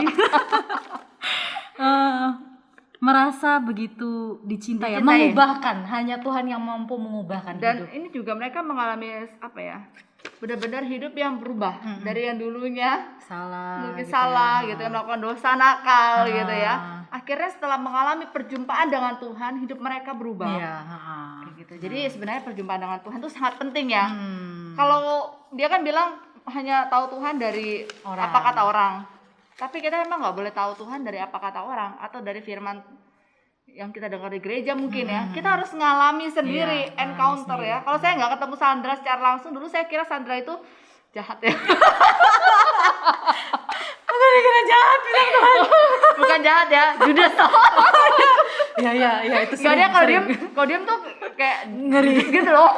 Speaker 3: merasa begitu dicintai ya,
Speaker 2: Dicintai.
Speaker 3: mengubahkan. Hanya Tuhan yang mampu mengubahkan
Speaker 2: Dan
Speaker 3: hidup.
Speaker 2: ini juga mereka mengalami apa ya? Benar-benar hidup yang berubah dari yang dulunya
Speaker 3: Salah.
Speaker 2: mungkin
Speaker 3: gitu
Speaker 2: salah
Speaker 3: ya.
Speaker 2: gitu ya, melakukan dosa nakal gitu ya. Akhirnya setelah mengalami perjumpaan dengan Tuhan, hidup mereka berubah.
Speaker 3: Iya.
Speaker 2: Kayak gitu. Jadi sebenarnya perjumpaan dengan Tuhan itu sangat penting ya.
Speaker 3: Hmm.
Speaker 2: Kalau dia kan bilang hanya tahu Tuhan dari
Speaker 3: Orang.
Speaker 2: apa kata orang. Tapi kita memang nggak boleh tahu Tuhan dari apa kata orang atau dari firman yang kita dengar di gereja mungkin ya. Kita harus ngalami sendiri,
Speaker 3: Iya,
Speaker 2: encounter ya. Kalau saya nggak ketemu Sandra secara langsung, dulu saya kira Sandra itu jahat ya.
Speaker 3: Aku dikira jahat bilang Tuhan.
Speaker 2: Bukan jahat ya, Judas.
Speaker 3: Iya itu
Speaker 2: Gak dia kalau diem tuh kayak
Speaker 3: Ngeri.
Speaker 2: gitu loh.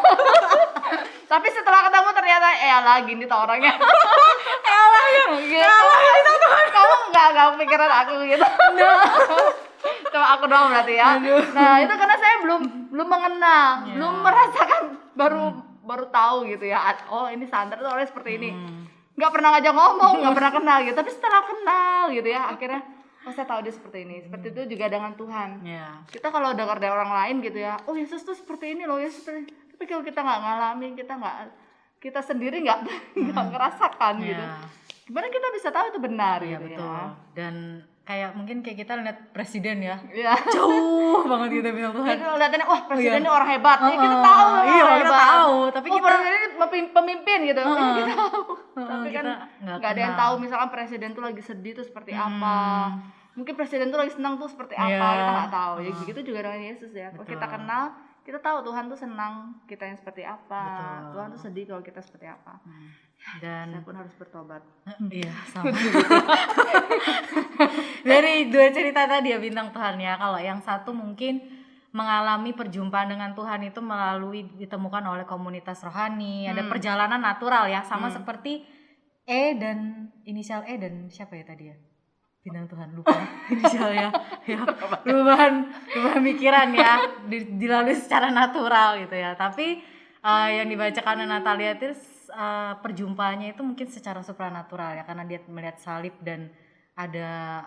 Speaker 2: Tapi setelah ketemu ternyata lagi nih tuh orangnya. Gitu. Kamu nggak kepikiran aku gitu. Cuma aku doang berarti ya. Nah itu karena saya belum mengenal,
Speaker 3: Iya.
Speaker 2: belum merasakan, baru tahu gitu ya. Oh, ini Sandra tuh orangnya seperti ini. Nggak pernah ngajak ngomong, nggak pernah kenal gitu. Tapi setelah kenal gitu ya, akhirnya oh saya tahu dia seperti ini. Seperti itu juga dengan Tuhan.
Speaker 3: Iya.
Speaker 2: Kita kalau dengar dari orang lain gitu ya, oh Yesus tuh seperti ini loh, Yesus seperti ini. Tapi kalau kita nggak ngalamin, kita sendiri nggak ngerasakan gitu.
Speaker 3: Iya.
Speaker 2: Gimana kita bisa tahu itu benar
Speaker 3: Iya,
Speaker 2: gitu
Speaker 3: betul.
Speaker 2: ya?
Speaker 3: Dan mungkin kayak kita lihat presiden ya.
Speaker 2: Iya.
Speaker 3: Jauh banget kita bilang Tuhan.
Speaker 2: Kita lihatannya, wah presiden
Speaker 3: iya.
Speaker 2: ini orang hebat. Ya, kita tahu orang
Speaker 3: Iya, kita
Speaker 2: hebat.
Speaker 3: tahu. Tapi
Speaker 2: Oh,
Speaker 3: kita
Speaker 2: presiden ini pemimpin gitu. Kita tahu. Tapi
Speaker 3: kita
Speaker 2: kan
Speaker 3: nggak
Speaker 2: nggak ada yang
Speaker 3: kenal.
Speaker 2: tahu misalkan presiden tuh lagi sedih tuh seperti apa. Mungkin presiden tuh lagi senang tuh seperti apa,
Speaker 3: Iya.
Speaker 2: kita nggak tahu. Ya begitu juga dengan Yesus ya. Kalau kita
Speaker 3: Betul.
Speaker 2: kenal, kita tahu Tuhan tuh senang kita yang seperti apa.
Speaker 3: Betul.
Speaker 2: Tuhan tuh sedih kalau kita seperti apa.
Speaker 3: Dan
Speaker 2: Saya pun harus bertobat.
Speaker 3: iya, sama. Dari dua cerita tadi ya bintang Tuhan ya. Kalau yang satu mungkin mengalami perjumpaan dengan Tuhan itu melalui ditemukan oleh komunitas rohani, ada perjalanan natural ya, sama seperti inisial E dan siapa ya tadi ya? Bintang Tuhan lupa inisialnya ya. Perubahan pikiran ya, dilalui secara natural gitu ya. Tapi yang dibacakan Natalia itu perjumpaannya itu mungkin secara supranatural ya, karena dia melihat salib dan ada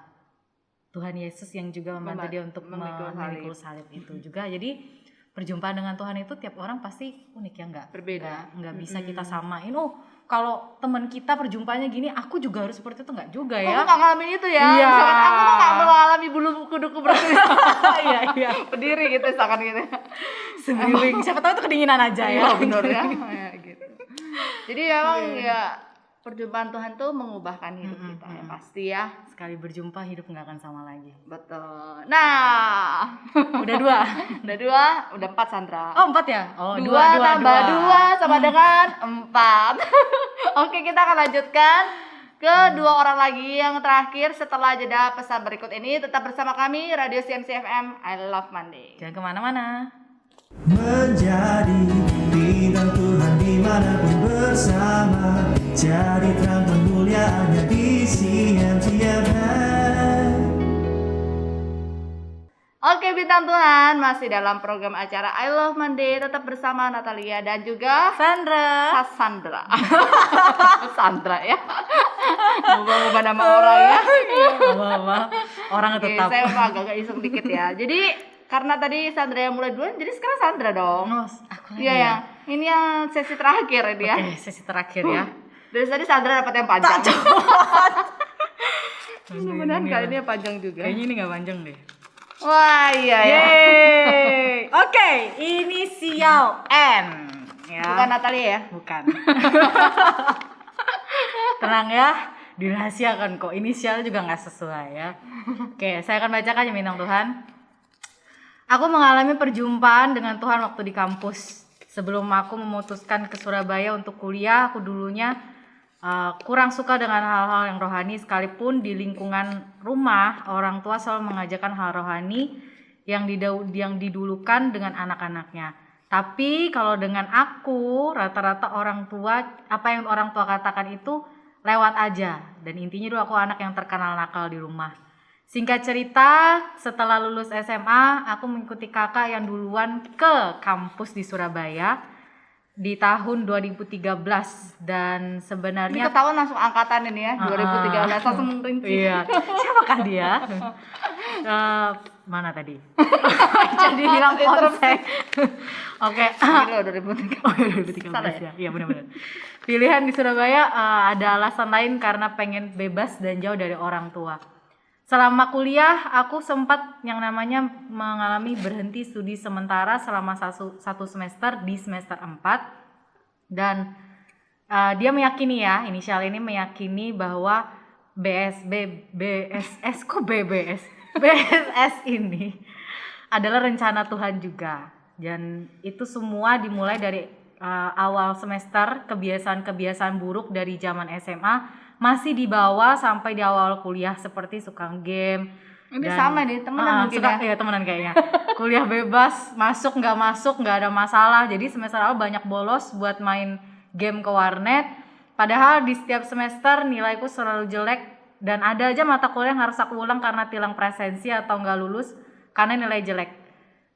Speaker 3: Tuhan Yesus yang juga membantu dia untuk memikul salib itu juga. Jadi perjumpaan dengan Tuhan itu tiap orang pasti unik ya, nggak bisa kita samain. Oh, kalau teman kita perjumpaannya gini, aku juga harus seperti itu, nggak juga ya.
Speaker 2: Aku nggak ngalamin itu ya.
Speaker 3: Iya.
Speaker 2: Misalkan aku nggak mengalami bulu kuduku berdiri.
Speaker 3: Iya.
Speaker 2: Berdiri gitu, misalkan gitu.
Speaker 3: Sembiring. Siapa tahu itu kedinginan aja ya.
Speaker 2: Iya benar ya. Ya, gitu. Jadi emang ya perjumpaan Tuhan tuh mengubahkan hidup kita ya pasti ya.
Speaker 3: Sekali berjumpa hidup nggak akan sama lagi.
Speaker 2: Betul. Nah,
Speaker 3: Udah dua.
Speaker 2: udah 4 Sandra.
Speaker 3: Oh 4 ya? Oh 2
Speaker 2: tambah 2 sama dengan 4. Oke, kita akan lanjutkan ke 2 orang lagi yang terakhir setelah jeda pesan berikut ini. Tetap bersama kami Radio CMC FM. I Love Monday.
Speaker 3: Jangan kemana-mana.
Speaker 1: Menjadi bintang Tuhan dimanapun bersama, jadi terang kemuliaannya di CMC-FM.
Speaker 2: Oke bintang Tuhan, masih dalam program acara I Love Monday. Tetap bersama Natalia dan juga
Speaker 3: Sandra.
Speaker 2: Sandra. Sandra ya. Ngubah-ngubah nama orang ya.
Speaker 3: Apa-apa. Orang
Speaker 2: Oke,
Speaker 3: tetap.
Speaker 2: saya agak iseng dikit ya. Jadi karena tadi Sandra yang mulai duluan, jadi sekarang Sandra dong.
Speaker 3: Oh, aku lagi
Speaker 2: Iya
Speaker 3: ya.
Speaker 2: ya. Ini yang sesi terakhir ini ya.
Speaker 3: Oke, sesi terakhir ya.
Speaker 2: Dari tadi Sandra dapat yang panjang. Mudah-mudahan kali ini yang panjang juga.
Speaker 3: Kayaknya ini nggak panjang deh.
Speaker 2: Wah iya ya.
Speaker 3: Yeay. Oke, inisial N. Ya.
Speaker 2: Bukan Natalia ya?
Speaker 3: Bukan. Tenang ya, dirahasiakan kok. Inisialnya juga nggak sesuai ya. Oke, saya akan bacakan ya bintang Tuhan. Aku mengalami perjumpaan dengan Tuhan waktu di kampus. Sebelum aku memutuskan ke Surabaya untuk kuliah, aku dulunya kurang suka dengan hal-hal yang rohani, sekalipun di lingkungan rumah orang tua selalu mengajarkan hal rohani yang didulukan dengan anak-anaknya. Tapi kalau dengan aku, rata-rata orang tua, apa yang orang tua katakan itu lewat aja. Dan intinya dulu aku anak yang terkenal nakal di rumah. Singkat cerita, setelah lulus SMA, aku mengikuti kakak yang duluan ke kampus di Surabaya di tahun 2013. Dan
Speaker 2: Ini
Speaker 3: sebenarnya
Speaker 2: ketahuan langsung angkatan ini ya, 2013 langsung merinci.
Speaker 3: iya. Siapakah dia? Mana tadi? Jadi hilang konsep. Oke.
Speaker 2: Ini loh 2013.
Speaker 3: Oh, 2013 ya. Iya benar-benar. Pilihan di Surabaya ada alasan lain karena pengen bebas dan jauh dari orang tua. Selama kuliah, aku sempat yang namanya mengalami berhenti studi sementara selama satu semester di semester 4. Dan dia meyakini ya, inisial ini meyakini bahwa BSS ini adalah rencana Tuhan juga. Dan itu semua dimulai dari awal semester, kebiasaan-kebiasaan buruk dari zaman SMA masih dibawa sampai di awal kuliah, seperti suka game.
Speaker 2: Ini sama nih, temenan mungkin ya.
Speaker 3: Iya temenan kayaknya. Kuliah bebas, masuk nggak ada masalah. Jadi semester awal banyak bolos buat main game ke warnet. Padahal di setiap semester nilaiku selalu jelek dan ada aja mata kuliah yang harus aku ulang karena tilang presensi atau nggak lulus karena nilai jelek.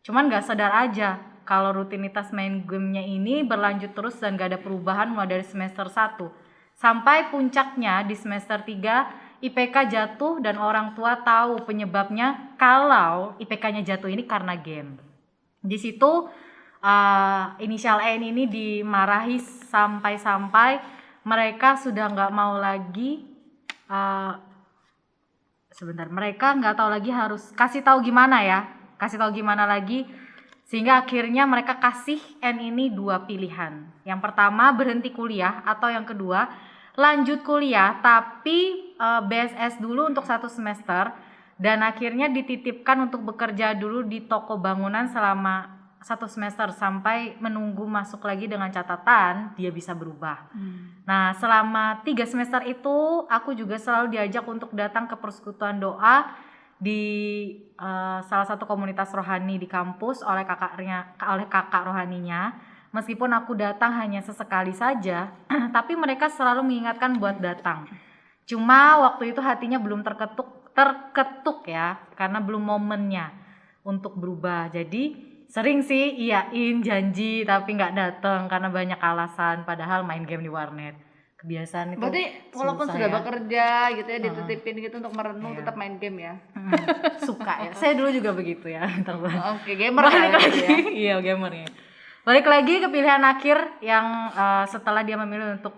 Speaker 3: Cuman nggak sadar aja kalau rutinitas main gamenya ini berlanjut terus dan gak ada perubahan mulai dari semester 1 sampai puncaknya di semester 3 IPK jatuh dan orang tua tahu penyebabnya kalau IPK-nya jatuh ini karena game. Di situ inisial N ini dimarahi sampai mereka sudah nggak mau lagi mereka nggak tahu lagi harus kasih tahu gimana lagi, sehingga akhirnya mereka kasih N ini 2 pilihan. Yang pertama berhenti kuliah, atau yang kedua lanjut kuliah tapi BSS dulu untuk 1 semester, dan akhirnya dititipkan untuk bekerja dulu di toko bangunan selama 1 semester sampai menunggu masuk lagi dengan catatan dia bisa berubah. Nah, selama 3 semester itu aku juga selalu diajak untuk datang ke persekutuan doa di salah satu komunitas rohani di kampus oleh kakak rohaninya. Meskipun aku datang hanya sesekali saja, tapi mereka selalu mengingatkan buat datang. Cuma waktu itu hatinya belum terketuk ya, karena belum momennya untuk berubah. Jadi sering sih iyain janji tapi nggak datang karena banyak alasan, padahal main game di warnet. Kebiasaan itu.
Speaker 2: Berarti walaupun sudah bekerja gitu ya, dititipin gitu untuk merenung,
Speaker 3: Iya.
Speaker 2: tetap main game ya.
Speaker 3: Suka ya. Saya dulu juga begitu ya.
Speaker 2: Oke, gamer
Speaker 3: Balik
Speaker 2: ya,
Speaker 3: lagi.
Speaker 2: gitu ya.
Speaker 3: Iya, gamer ya. Balik lagi ke pilihan akhir yang setelah dia memilih untuk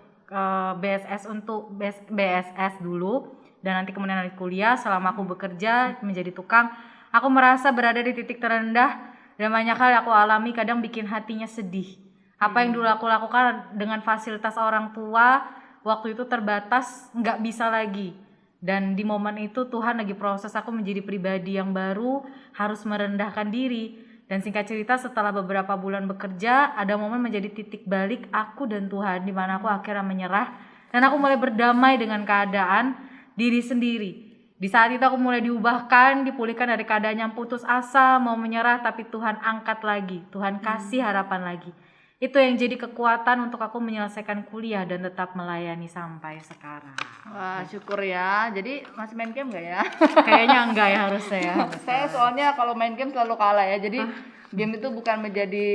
Speaker 3: BSS dulu dan nanti kemudian lanjut kuliah. Selama aku bekerja menjadi tukang, aku merasa berada di titik terendah dan banyak hal yang aku alami kadang bikin hatinya sedih. Apa yang dulu aku lakukan dengan fasilitas orang tua waktu itu terbatas, nggak bisa lagi. Dan di momen itu Tuhan lagi proses aku menjadi pribadi yang baru, harus merendahkan diri. Dan singkat cerita, setelah beberapa bulan bekerja, ada momen menjadi titik balik aku dan Tuhan, di mana aku akhirnya menyerah dan aku mulai berdamai dengan keadaan diri sendiri. Di saat itu aku mulai diubahkan, dipulihkan dari keadaan yang putus asa, mau menyerah, tapi Tuhan angkat lagi, Tuhan kasih harapan lagi. Itu yang jadi kekuatan untuk aku menyelesaikan kuliah dan tetap melayani sampai sekarang.
Speaker 2: Wah, syukur ya. Jadi masih main game nggak ya?
Speaker 3: Kayaknya enggak ya, harusnya ya.
Speaker 2: Saya soalnya kalau main game selalu kalah ya. Jadi game itu bukan menjadi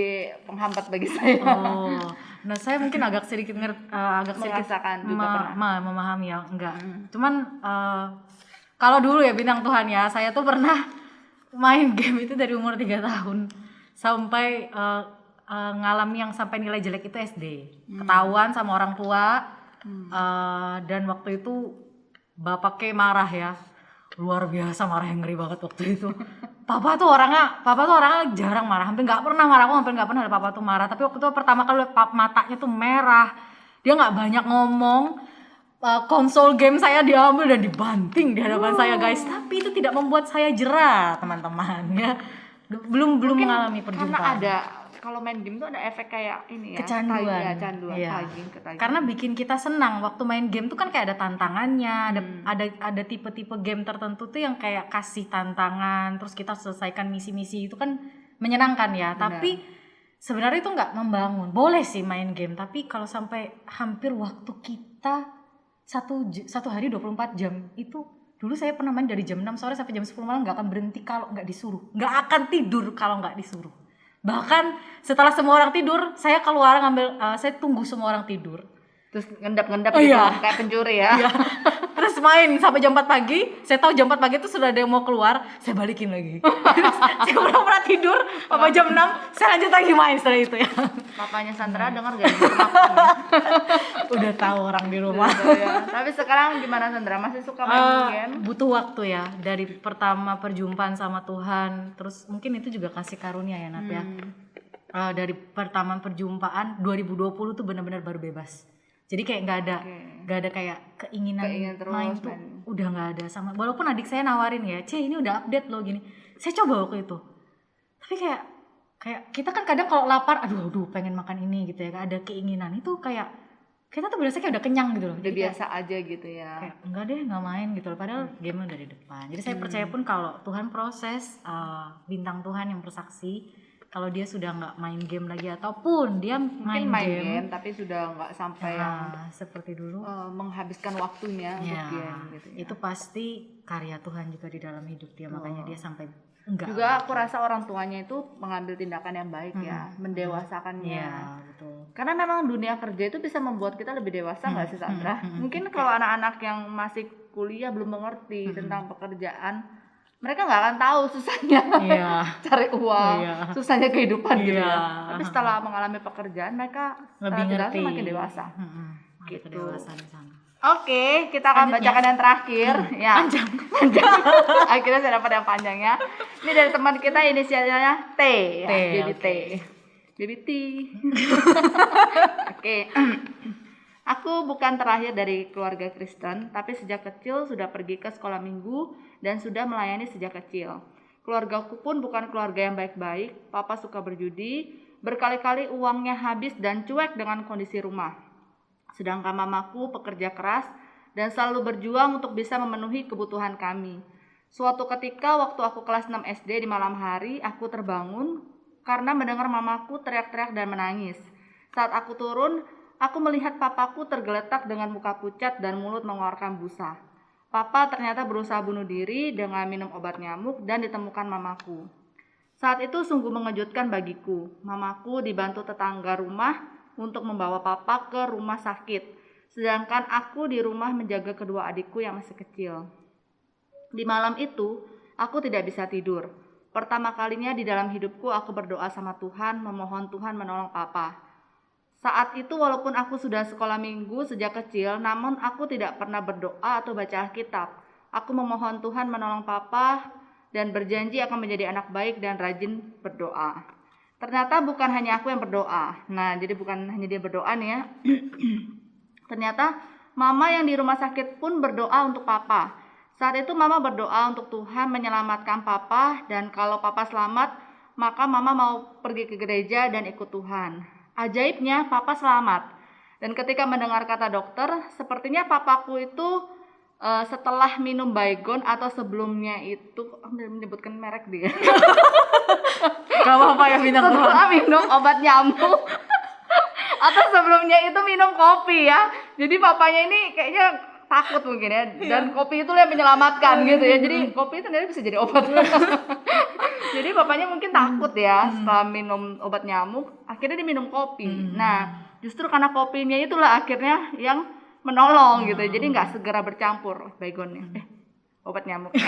Speaker 2: penghambat bagi saya.
Speaker 3: Oh, nah saya mungkin agak sedikit
Speaker 2: Merasakan juga pernah.
Speaker 3: memahami ya, enggak. Cuman kalau dulu ya bintang Tuhan ya, saya tuh pernah main game itu dari umur 3 tahun sampai ngalami yang sampai nilai jelek itu SD. Ketahuan sama orang tua. Dan waktu itu bapaknya marah ya, luar biasa marah, yang ngeri banget waktu itu. Papa tuh orangnya jarang marah, hampir nggak pernah marah. Aku hampir nggak pernah ada papa tuh marah. Tapi waktu itu pertama kali matanya tuh merah, dia nggak banyak ngomong. Konsol game saya diambil dan dibanting di hadapan saya, guys. Tapi itu tidak membuat saya jera, teman-teman ya. Belum mengalami perjumpaan.
Speaker 2: Karena ada, kalau main game tuh ada efek kayak ini ya,
Speaker 3: kecanduan.
Speaker 2: Kecanduan,
Speaker 3: Iya.
Speaker 2: ketagihan.
Speaker 3: Karena bikin kita senang. Waktu main game tuh kan kayak ada tantangannya, ada tipe-tipe game tertentu tuh yang kayak kasih tantangan, terus kita selesaikan misi-misi, itu kan menyenangkan ya.
Speaker 2: Benar.
Speaker 3: Tapi sebenarnya itu nggak membangun. Boleh sih main game, tapi kalau sampai hampir waktu kita satu hari 24 jam itu. Dulu saya pernah main dari jam 6 sore sampai jam 10 malam, nggak akan berhenti kalau nggak disuruh, nggak akan tidur kalau nggak disuruh. Bahkan setelah semua orang tidur, saya keluar saya tunggu semua orang tidur.
Speaker 2: Terus ngendap-ngendap gitu,
Speaker 3: Iya.
Speaker 2: kayak pencuri ya.
Speaker 3: Iya. Terus main sampai jam 4 pagi. Saya tahu jam 4 pagi itu sudah ada yang mau keluar, saya balikin lagi. Saya pernah tidur sampai jam 6, saya lanjut lagi main setelah itu ya.
Speaker 2: Papanya Sandra dengar gak?
Speaker 3: Udah tahu orang di rumah.
Speaker 2: Ya. Tapi sekarang gimana Sandra? Masih suka main game?
Speaker 3: Butuh waktu ya, dari pertama perjumpaan sama Tuhan, terus mungkin itu juga kasih karunia ya Nat ya. Dari pertama perjumpaan 2020 tuh benar-benar baru bebas. Jadi kayak nggak ada kayak keinginan
Speaker 2: terus
Speaker 3: main tuh udah nggak ada. Sama walaupun adik saya nawarin ya, ini udah update loh gini, saya coba waktu itu, tapi kayak kita kan kadang kalau lapar, aduh pengen makan ini gitu ya, ada keinginan itu, kayak kita tuh berasa kayak udah kenyang gitu loh.
Speaker 2: Udah biasa aja gitu ya.
Speaker 3: Kayak enggak deh, nggak main gitu loh, padahal game udah di depan. Jadi saya percaya pun kalau Tuhan proses, bintang Tuhan yang bersaksi, kalau dia sudah nggak main game lagi ataupun dia main game
Speaker 2: tapi sudah nggak sampai
Speaker 3: seperti dulu,
Speaker 2: menghabiskan waktunya untuk
Speaker 3: ya,
Speaker 2: game gitu ya.
Speaker 3: itu pasti karya Tuhan juga di dalam hidup dia. Makanya dia sampai Enggak.
Speaker 2: Juga aku rasa orang tuanya itu mengambil tindakan yang baik ya, mendewasakannya.
Speaker 3: Iya, betul.
Speaker 2: Karena memang dunia kerja itu bisa membuat kita lebih dewasa nggak sih Sandra? Mungkin kalau anak-anak yang masih kuliah belum mengerti tentang pekerjaan, mereka nggak akan tahu susahnya
Speaker 3: Iya.
Speaker 2: cari uang,
Speaker 3: Iya.
Speaker 2: susahnya kehidupan gitu
Speaker 3: Iya.
Speaker 2: ya. Tapi setelah mengalami pekerjaan, mereka
Speaker 3: Lebih
Speaker 2: secara tidak
Speaker 3: ngerti.
Speaker 2: langsung makin dewasa.
Speaker 3: Makin
Speaker 2: Gitu.
Speaker 3: kedewasaan di sana.
Speaker 2: Oke, kita akan
Speaker 3: Selanjutnya.
Speaker 2: bacakan yang terakhir. Ya.
Speaker 3: Panjang.
Speaker 2: Akhirnya saya dapat yang panjangnya. Ini dari teman kita inisialnya T, ya.
Speaker 3: T,
Speaker 2: Baby
Speaker 3: oke.
Speaker 2: T. Baby T. Oke. Aku bukan terlahir dari keluarga Kristen, tapi sejak kecil sudah pergi ke sekolah minggu dan sudah melayani sejak kecil. Keluargaku pun bukan keluarga yang baik-baik. Papa suka berjudi, berkali-kali uangnya habis dan cuek dengan kondisi rumah. Sedangkan mamaku pekerja keras dan selalu berjuang untuk bisa memenuhi kebutuhan kami. Suatu ketika waktu aku kelas 6 SD di malam hari, aku terbangun karena mendengar mamaku teriak-teriak dan menangis. Saat aku turun, aku melihat papaku tergeletak dengan muka pucat dan mulut mengeluarkan busa. Papa ternyata berusaha bunuh diri dengan minum obat nyamuk dan ditemukan mamaku. Saat itu sungguh mengejutkan bagiku. Mamaku dibantu tetangga rumah untuk membawa papa ke rumah sakit. Sedangkan aku di rumah menjaga kedua adikku yang masih kecil. Di malam itu, aku tidak bisa tidur. Pertama kalinya di dalam hidupku aku berdoa sama Tuhan, memohon Tuhan menolong papa. Saat itu walaupun aku sudah sekolah minggu sejak kecil, namun aku tidak pernah berdoa atau baca Alkitab. Aku memohon Tuhan menolong papa dan berjanji akan menjadi anak baik dan rajin berdoa. Ternyata bukan hanya aku yang berdoa. Nah, jadi bukan hanya dia berdoa nih ya. Ternyata mama yang di rumah sakit pun berdoa untuk papa. Saat itu mama berdoa untuk Tuhan menyelamatkan papa, dan kalau papa selamat, maka mama mau pergi ke gereja dan ikut Tuhan. Ajaibnya papa selamat. Dan ketika mendengar kata dokter, sepertinya papaku itu setelah minum Baygon atau sebelumnya itu menyebutkan merek dia.
Speaker 3: Gak apa-apa ya bintang Tuhan.
Speaker 2: Setelah minum obat nyamuk atau sebelumnya itu minum kopi ya. Jadi papanya ini kayaknya takut mungkin ya. Dan kopi itu yang menyelamatkan gitu ya. Jadi kopi itu sendiri bisa jadi obat. Jadi papanya mungkin takut ya setelah minum obat nyamuk, akhirnya dia minum kopi. Nah, justru karena kopinya itulah akhirnya yang menolong gitu. Jadi nggak segera bercampur baygonnya. Obat nyamuknya.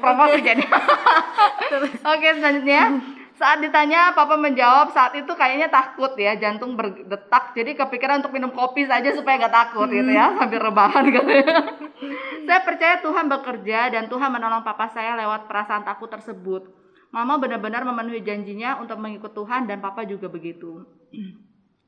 Speaker 2: Promosi jadi. Oke, selanjutnya saat ditanya papa menjawab saat itu kayaknya takut ya, jantung berdetak, jadi kepikiran untuk minum kopi saja supaya nggak takut gitu ya, sambil rebahan gitu ya. Saya percaya Tuhan bekerja dan Tuhan menolong papa saya lewat perasaan takut tersebut. Mama benar-benar memenuhi janjinya untuk mengikut Tuhan dan papa juga begitu.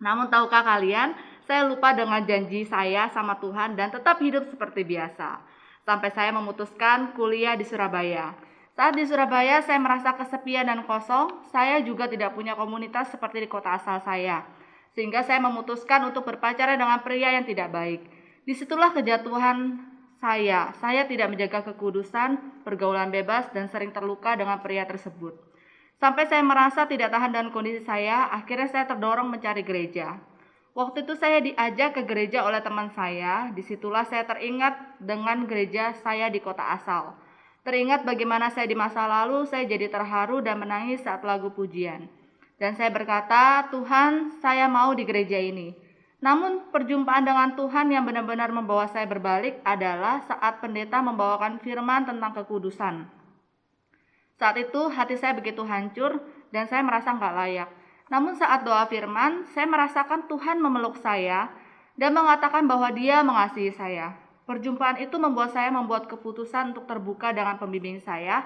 Speaker 2: Namun tahukah kalian, saya lupa dengan janji saya sama Tuhan dan tetap hidup seperti biasa. Sampai saya memutuskan kuliah di Surabaya. Saat di Surabaya saya merasa kesepian dan kosong. Saya juga tidak punya komunitas seperti di kota asal saya. Sehingga saya memutuskan untuk berpacaran dengan pria yang tidak baik. Disitulah kejatuhan saya. Saya tidak menjaga kekudusan, pergaulan bebas, dan sering terluka dengan pria tersebut. Sampai saya merasa tidak tahan dengan kondisi saya, akhirnya saya terdorong mencari gereja. Waktu itu saya diajak ke gereja oleh teman saya. Disitulah saya teringat dengan gereja saya di kota asal. Teringat bagaimana saya di masa lalu, saya jadi terharu dan menangis saat lagu pujian. Dan saya berkata, Tuhan, saya mau di gereja ini. Namun perjumpaan dengan Tuhan yang benar-benar membawa saya berbalik adalah saat pendeta membawakan firman tentang kekudusan. Saat itu hati saya begitu hancur dan saya merasa nggak layak. Namun saat doa firman, saya merasakan Tuhan memeluk saya dan mengatakan bahwa Dia mengasihi saya. Perjumpaan itu membuat saya membuat keputusan untuk terbuka dengan pembimbing saya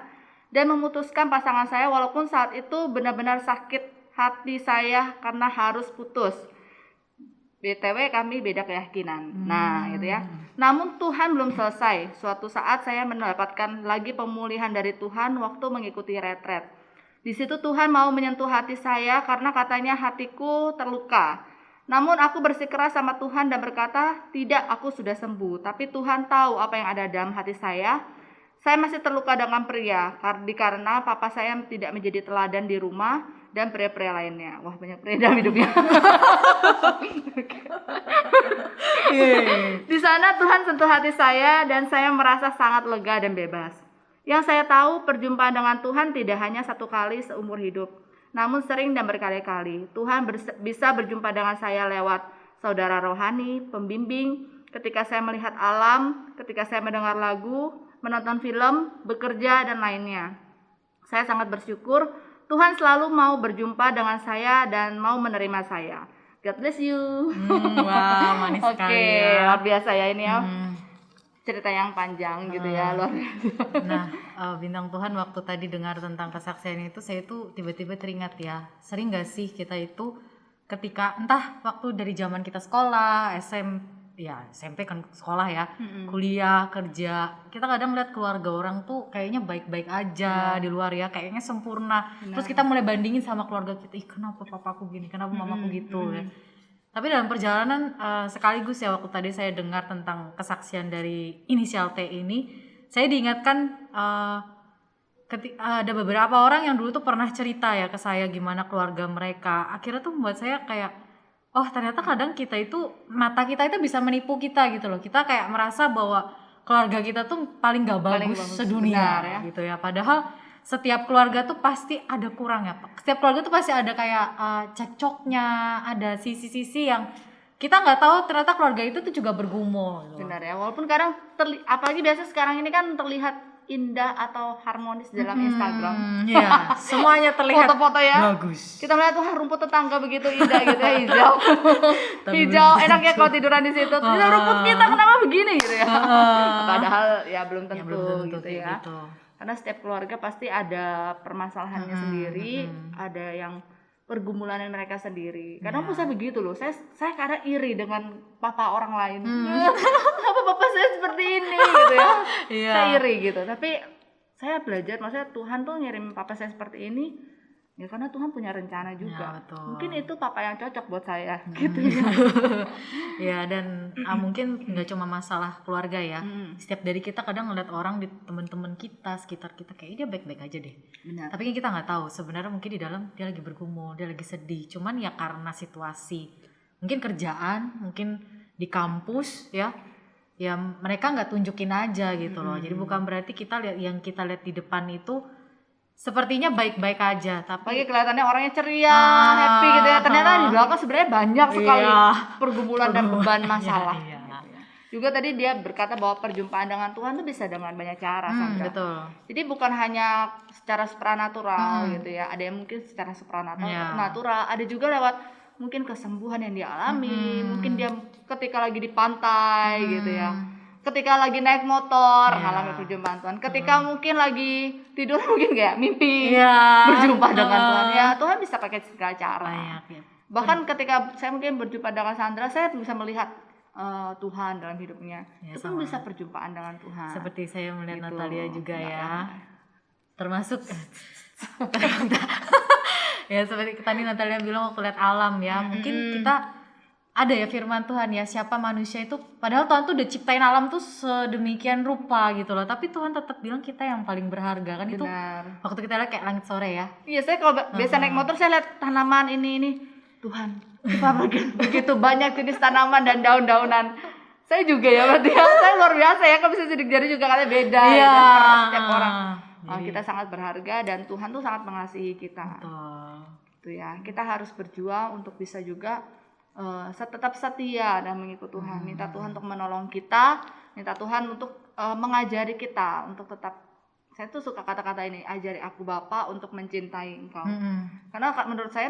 Speaker 2: dan memutuskan pasangan saya walaupun saat itu benar-benar sakit hati saya karena harus putus. BTW kami beda keyakinan. Nah, gitu ya. Namun Tuhan belum selesai. Suatu saat saya mendapatkan lagi pemulihan dari Tuhan waktu mengikuti retret. Di situ Tuhan mau menyentuh hati saya karena katanya hatiku terluka. Namun aku bersikeras sama Tuhan dan berkata, tidak, aku sudah sembuh. Tapi Tuhan tahu apa yang ada dalam hati saya. Saya masih terluka dengan pria karena papa saya tidak menjadi teladan di rumah dan pria-pria lainnya. Wah, banyak pria dalam hidupnya. Di sana Tuhan sentuh hati saya dan saya merasa sangat lega dan bebas. Yang saya tahu, perjumpaan dengan Tuhan tidak hanya satu kali seumur hidup, namun sering dan berkali-kali. Tuhan bisa berjumpa dengan saya lewat saudara rohani, pembimbing, ketika saya melihat alam, ketika saya mendengar lagu, menonton film, bekerja, dan lainnya. Saya sangat bersyukur Tuhan selalu mau berjumpa dengan saya dan mau menerima saya. God bless you.
Speaker 3: Wah, manis sekali ya.
Speaker 2: Luar biasa ya ini ya. Cerita yang panjang gitu ya, luar biasa.
Speaker 3: Nah, bintang Tuhan, waktu tadi dengar tentang kesaksian itu, saya tuh tiba-tiba teringat ya, sering gak sih kita itu ketika entah waktu dari zaman kita sekolah, SMP kan sekolah ya, kuliah, kerja, kita kadang lihat keluarga orang tuh kayaknya baik-baik aja di luar ya, kayaknya sempurna. Terus kita mulai bandingin sama keluarga kita, ih kenapa papaku gini, kenapa mamaku gitu ya. Tapi dalam perjalanan sekaligus ya, waktu tadi saya dengar tentang kesaksian dari inisial T ini, saya diingatkan ada beberapa orang yang dulu tuh pernah cerita ya ke saya gimana keluarga mereka. Akhirnya tuh membuat saya kayak, oh ternyata kadang kita itu, mata kita itu bisa menipu kita gitu loh. Kita kayak merasa bahwa keluarga kita tuh paling gak bagus sedunia
Speaker 2: ya.
Speaker 3: gitu ya. Padahal setiap keluarga tuh pasti ada kurangnya. Setiap keluarga tuh pasti ada kayak cekcoknya, ada sisi-sisi yang kita nggak tahu ternyata keluarga itu tuh juga bergumul. Gitu.
Speaker 2: Benar ya, walaupun kadang apalagi biasa sekarang ini kan terlihat indah atau harmonis dalam Instagram.
Speaker 3: Iya, semuanya terlihat
Speaker 2: foto-foto ya.
Speaker 3: Bagus.
Speaker 2: Kita melihat tuh rumput tetangga begitu indah gitu ya, hijau. Hijau enak ya kalau tiduran di situ. Terus rumput kita kenapa begini gitu ya. Padahal ya belum tentu gitu ya. Gitu. Karena setiap keluarga pasti ada permasalahannya sendiri, ada yang pergumulan mereka sendiri. Kadang pun saya begitu loh. Saya kadang iri dengan papa orang lain. Kenapa papa saya seperti ini gitu ya. Saya iri gitu. Tapi saya belajar, maksudnya Tuhan tuh ngirim papa saya seperti ini ya karena Tuhan punya rencana juga. Ya, mungkin itu papa yang cocok buat saya gitu ya.
Speaker 3: Ya, dan mungkin nggak cuma masalah keluarga ya. Setiap dari kita kadang ngeliat orang di teman-teman kita, sekitar kita, kayak dia baik-baik aja deh. Benar. Tapi kan kita nggak tahu sebenarnya mungkin di dalam dia lagi bergumul, dia lagi sedih. Cuman ya karena situasi, mungkin kerjaan, mungkin di kampus ya mereka nggak tunjukin aja gitu loh. Jadi bukan berarti kita lihat yang kita lihat di depan itu sepertinya baik-baik aja, tapi
Speaker 2: kelihatannya orangnya ceria, happy gitu ya. Ternyata di belakang sebenarnya banyak sekali pergumulan dan beban masalah. Juga tadi dia berkata bahwa perjumpaan dengan Tuhan itu bisa dengan banyak cara, Sandra.
Speaker 3: Betul.
Speaker 2: Jadi bukan hanya secara supranatural gitu ya. Ada yang mungkin secara supranatural, ada juga lewat mungkin kesembuhan yang dia alami, mungkin dia ketika lagi di pantai gitu ya. Ketika lagi naik motor mengalami perjumpaan Tuhan. Ketika mungkin lagi tidur mungkin kayak mimpi berjumpa dengan Tuhan. Ya Tuhan bisa pakai segala cara. Bahkan ketika saya mungkin berjumpa dengan Sandra, saya bisa melihat Tuhan dalam hidupnya. Itu pun bisa perjumpaan dengan Tuhan.
Speaker 3: Seperti saya melihat gitu. Natalia juga ya. Termasuk ya seperti tadi Natalia bilang waktu lihat alam ya. Mungkin kita ada ya firman Tuhan ya, siapa manusia itu, padahal Tuhan tuh udah ciptain alam tuh sedemikian rupa gitu loh, tapi Tuhan tetap bilang kita yang paling berharga kan. Benar. Itu waktu kita lihat kayak langit sore ya. Iya, saya kalau
Speaker 2: biasa naik motor saya lihat tanaman ini Tuhan, begitu banyak jenis tanaman dan daun-daunan. Saya juga ya berarti ya, saya luar biasa ya, kalau bisa sidik jari juga katanya beda ya, setiap orang. Kita sangat berharga dan Tuhan tuh sangat mengasihi kita. Betul. Itu ya, kita harus berjuang untuk bisa juga tetap setia dan mengikut Tuhan. Minta Tuhan untuk menolong kita, minta Tuhan untuk mengajari kita untuk tetap, saya tuh suka kata-kata ini, ajari aku Bapa untuk mencintai engkau. Karena menurut saya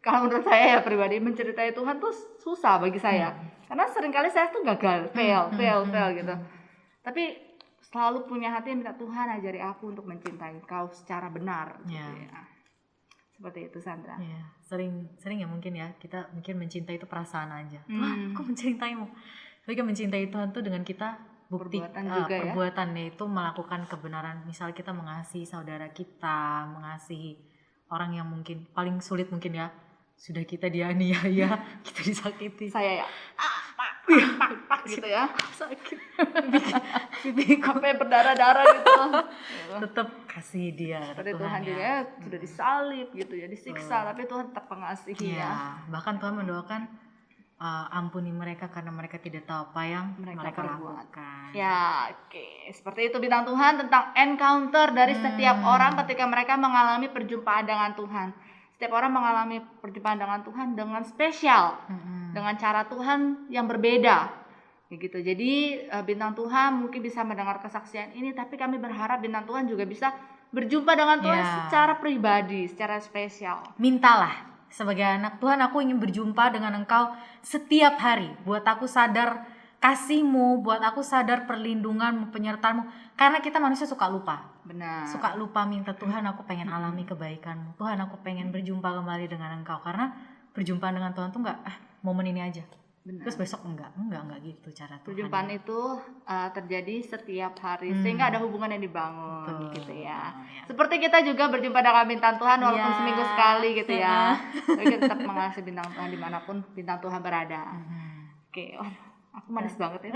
Speaker 2: kalau menurut saya ya pribadi, mencintai Tuhan tuh susah bagi saya. Karena seringkali saya tuh gagal, fail gitu. Tapi selalu punya hati yang minta Tuhan ajari aku untuk mencintai engkau secara benar gitu ya. Seperti itu, Sandra.
Speaker 3: Iya, sering ya mungkin ya, kita mungkin mencintai itu perasaan aja. Wah, aku mencintaimu. Tapi kan mencintai Tuhan tuh dengan kita bukti perbuatannya itu melakukan kebenaran. Misal kita mengasihi saudara kita, mengasihi orang yang mungkin paling sulit mungkin ya, sudah kita dianiaya, kita disakiti.
Speaker 2: Saya ya. pak gitu ya.
Speaker 3: Sakit.
Speaker 2: Sampai berdarah-darah gitu.
Speaker 3: Tetap kasih dia.
Speaker 2: Seperti Tuhan juga ya, sudah disalib gitu ya, disiksa, tapi Tuhan tetap mengasihi ya.
Speaker 3: Ya, bahkan Tuhan mendoakan ampuni mereka karena mereka tidak tahu apa yang mereka
Speaker 2: perbuat.
Speaker 3: lakukan.
Speaker 2: Ya, oke. Seperti itu bintang Tuhan tentang encounter dari setiap orang ketika mereka mengalami perjumpaan dengan Tuhan. Setiap orang mengalami perjumpaan dengan Tuhan dengan spesial, dengan cara Tuhan yang berbeda. Gitu. Jadi bintang Tuhan mungkin bisa mendengar kesaksian ini, tapi kami berharap bintang Tuhan juga bisa berjumpa dengan Tuhan secara pribadi, secara spesial.
Speaker 3: Mintalah sebagai anak Tuhan, aku ingin berjumpa dengan Engkau setiap hari. Buat aku sadar kasih-Mu, buat aku sadar perlindungan-Mu, penyertaan-Mu. Karena kita manusia suka lupa.
Speaker 2: Benar.
Speaker 3: Suka lupa minta Tuhan, aku pengen alami kebaikan-Mu. Tuhan, aku pengen berjumpa kembali dengan Engkau. Karena berjumpa dengan Tuhan tuh enggak momen ini aja.
Speaker 2: Benar.
Speaker 3: Terus besok enggak gitu cara Tuhan.
Speaker 2: Perjumpaan itu terjadi setiap hari sehingga ada hubungan yang dibangun.
Speaker 3: Betul.
Speaker 2: Gitu ya.
Speaker 3: Ya.
Speaker 2: Seperti kita juga berjumpa dengan bintang Tuhan walaupun
Speaker 3: Ya.
Speaker 2: seminggu sekali gitu ya. Tapi kita tetap mengasihi bintang Tuhan dimanapun bintang Tuhan berada. Oke, aku manis banget ya.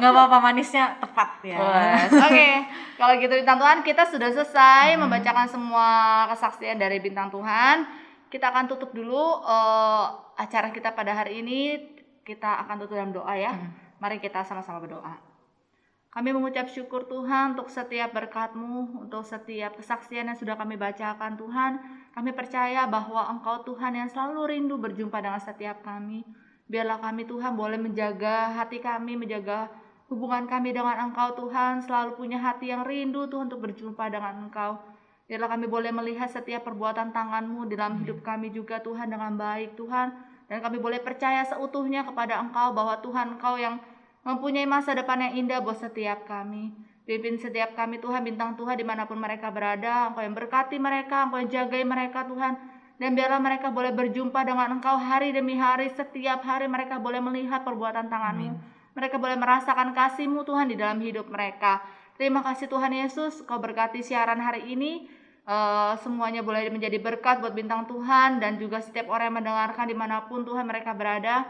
Speaker 3: Nggak apa-apa, manisnya tepat ya.
Speaker 2: Oke, kalau gitu bintang Tuhan kita sudah selesai membacakan semua kesaksian dari bintang Tuhan. Kita akan tutup dulu acara kita pada hari ini. Kita akan tutup dalam doa ya. Mari kita sama-sama berdoa. Kami mengucap syukur Tuhan untuk setiap berkat-Mu, untuk setiap kesaksian yang sudah kami bacakan Tuhan. Kami percaya bahwa Engkau Tuhan yang selalu rindu berjumpa dengan setiap kami. Biarlah kami Tuhan boleh menjaga hati kami, menjaga hubungan kami dengan Engkau Tuhan. Selalu punya hati yang rindu Tuhan untuk berjumpa dengan Engkau. Biarlah kami boleh melihat setiap perbuatan tangan-Mu dalam hidup kami juga Tuhan dengan baik Tuhan. Dan kami boleh percaya seutuhnya kepada Engkau bahwa Tuhan Engkau yang mempunyai masa depan yang indah buat setiap kami. Pimpin setiap kami Tuhan, bintang Tuhan dimanapun mereka berada. Engkau yang berkati mereka, Engkau yang jagai mereka Tuhan. Dan biarlah mereka boleh berjumpa dengan Engkau hari demi hari. Setiap hari mereka boleh melihat perbuatan tangan-Mu. Mereka boleh merasakan kasih-Mu Tuhan di dalam hidup mereka. Terima kasih Tuhan Yesus, Kau berkati siaran hari ini. Semuanya boleh menjadi berkat buat bintang Tuhan dan juga setiap orang yang mendengarkan dimanapun Tuhan mereka berada.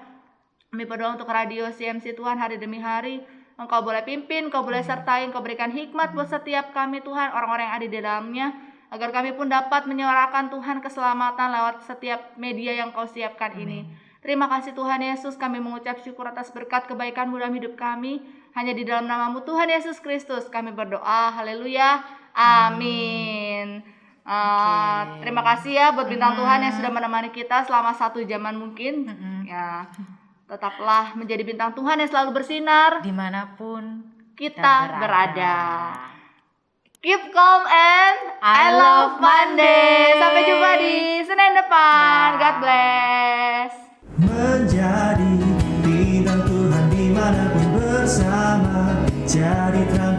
Speaker 2: Kami berdoa untuk radio CMC Tuhan hari demi hari. Engkau boleh pimpin, Engkau boleh sertai, Engkau berikan hikmat buat setiap kami Tuhan, orang-orang yang ada di dalamnya, agar kami pun dapat menyuarakan Tuhan keselamatan lewat setiap media yang Kau siapkan ini. Terima kasih Tuhan Yesus, kami mengucap syukur atas berkat kebaikan-Mu dalam hidup kami. Hanya di dalam nama-Mu Tuhan Yesus Kristus kami berdoa. Haleluya. Amin. Terima kasih ya buat bintang Tuhan yang sudah menemani kita selama 1 jaman mungkin. Ya, tetaplah menjadi bintang Tuhan yang selalu bersinar
Speaker 3: Dimanapun
Speaker 2: kita berada. Keep calm and I love Monday. Sampai jumpa di Senin depan. God bless.
Speaker 1: Menjadi bintang Tuhan dimanapun bersama, jadi terang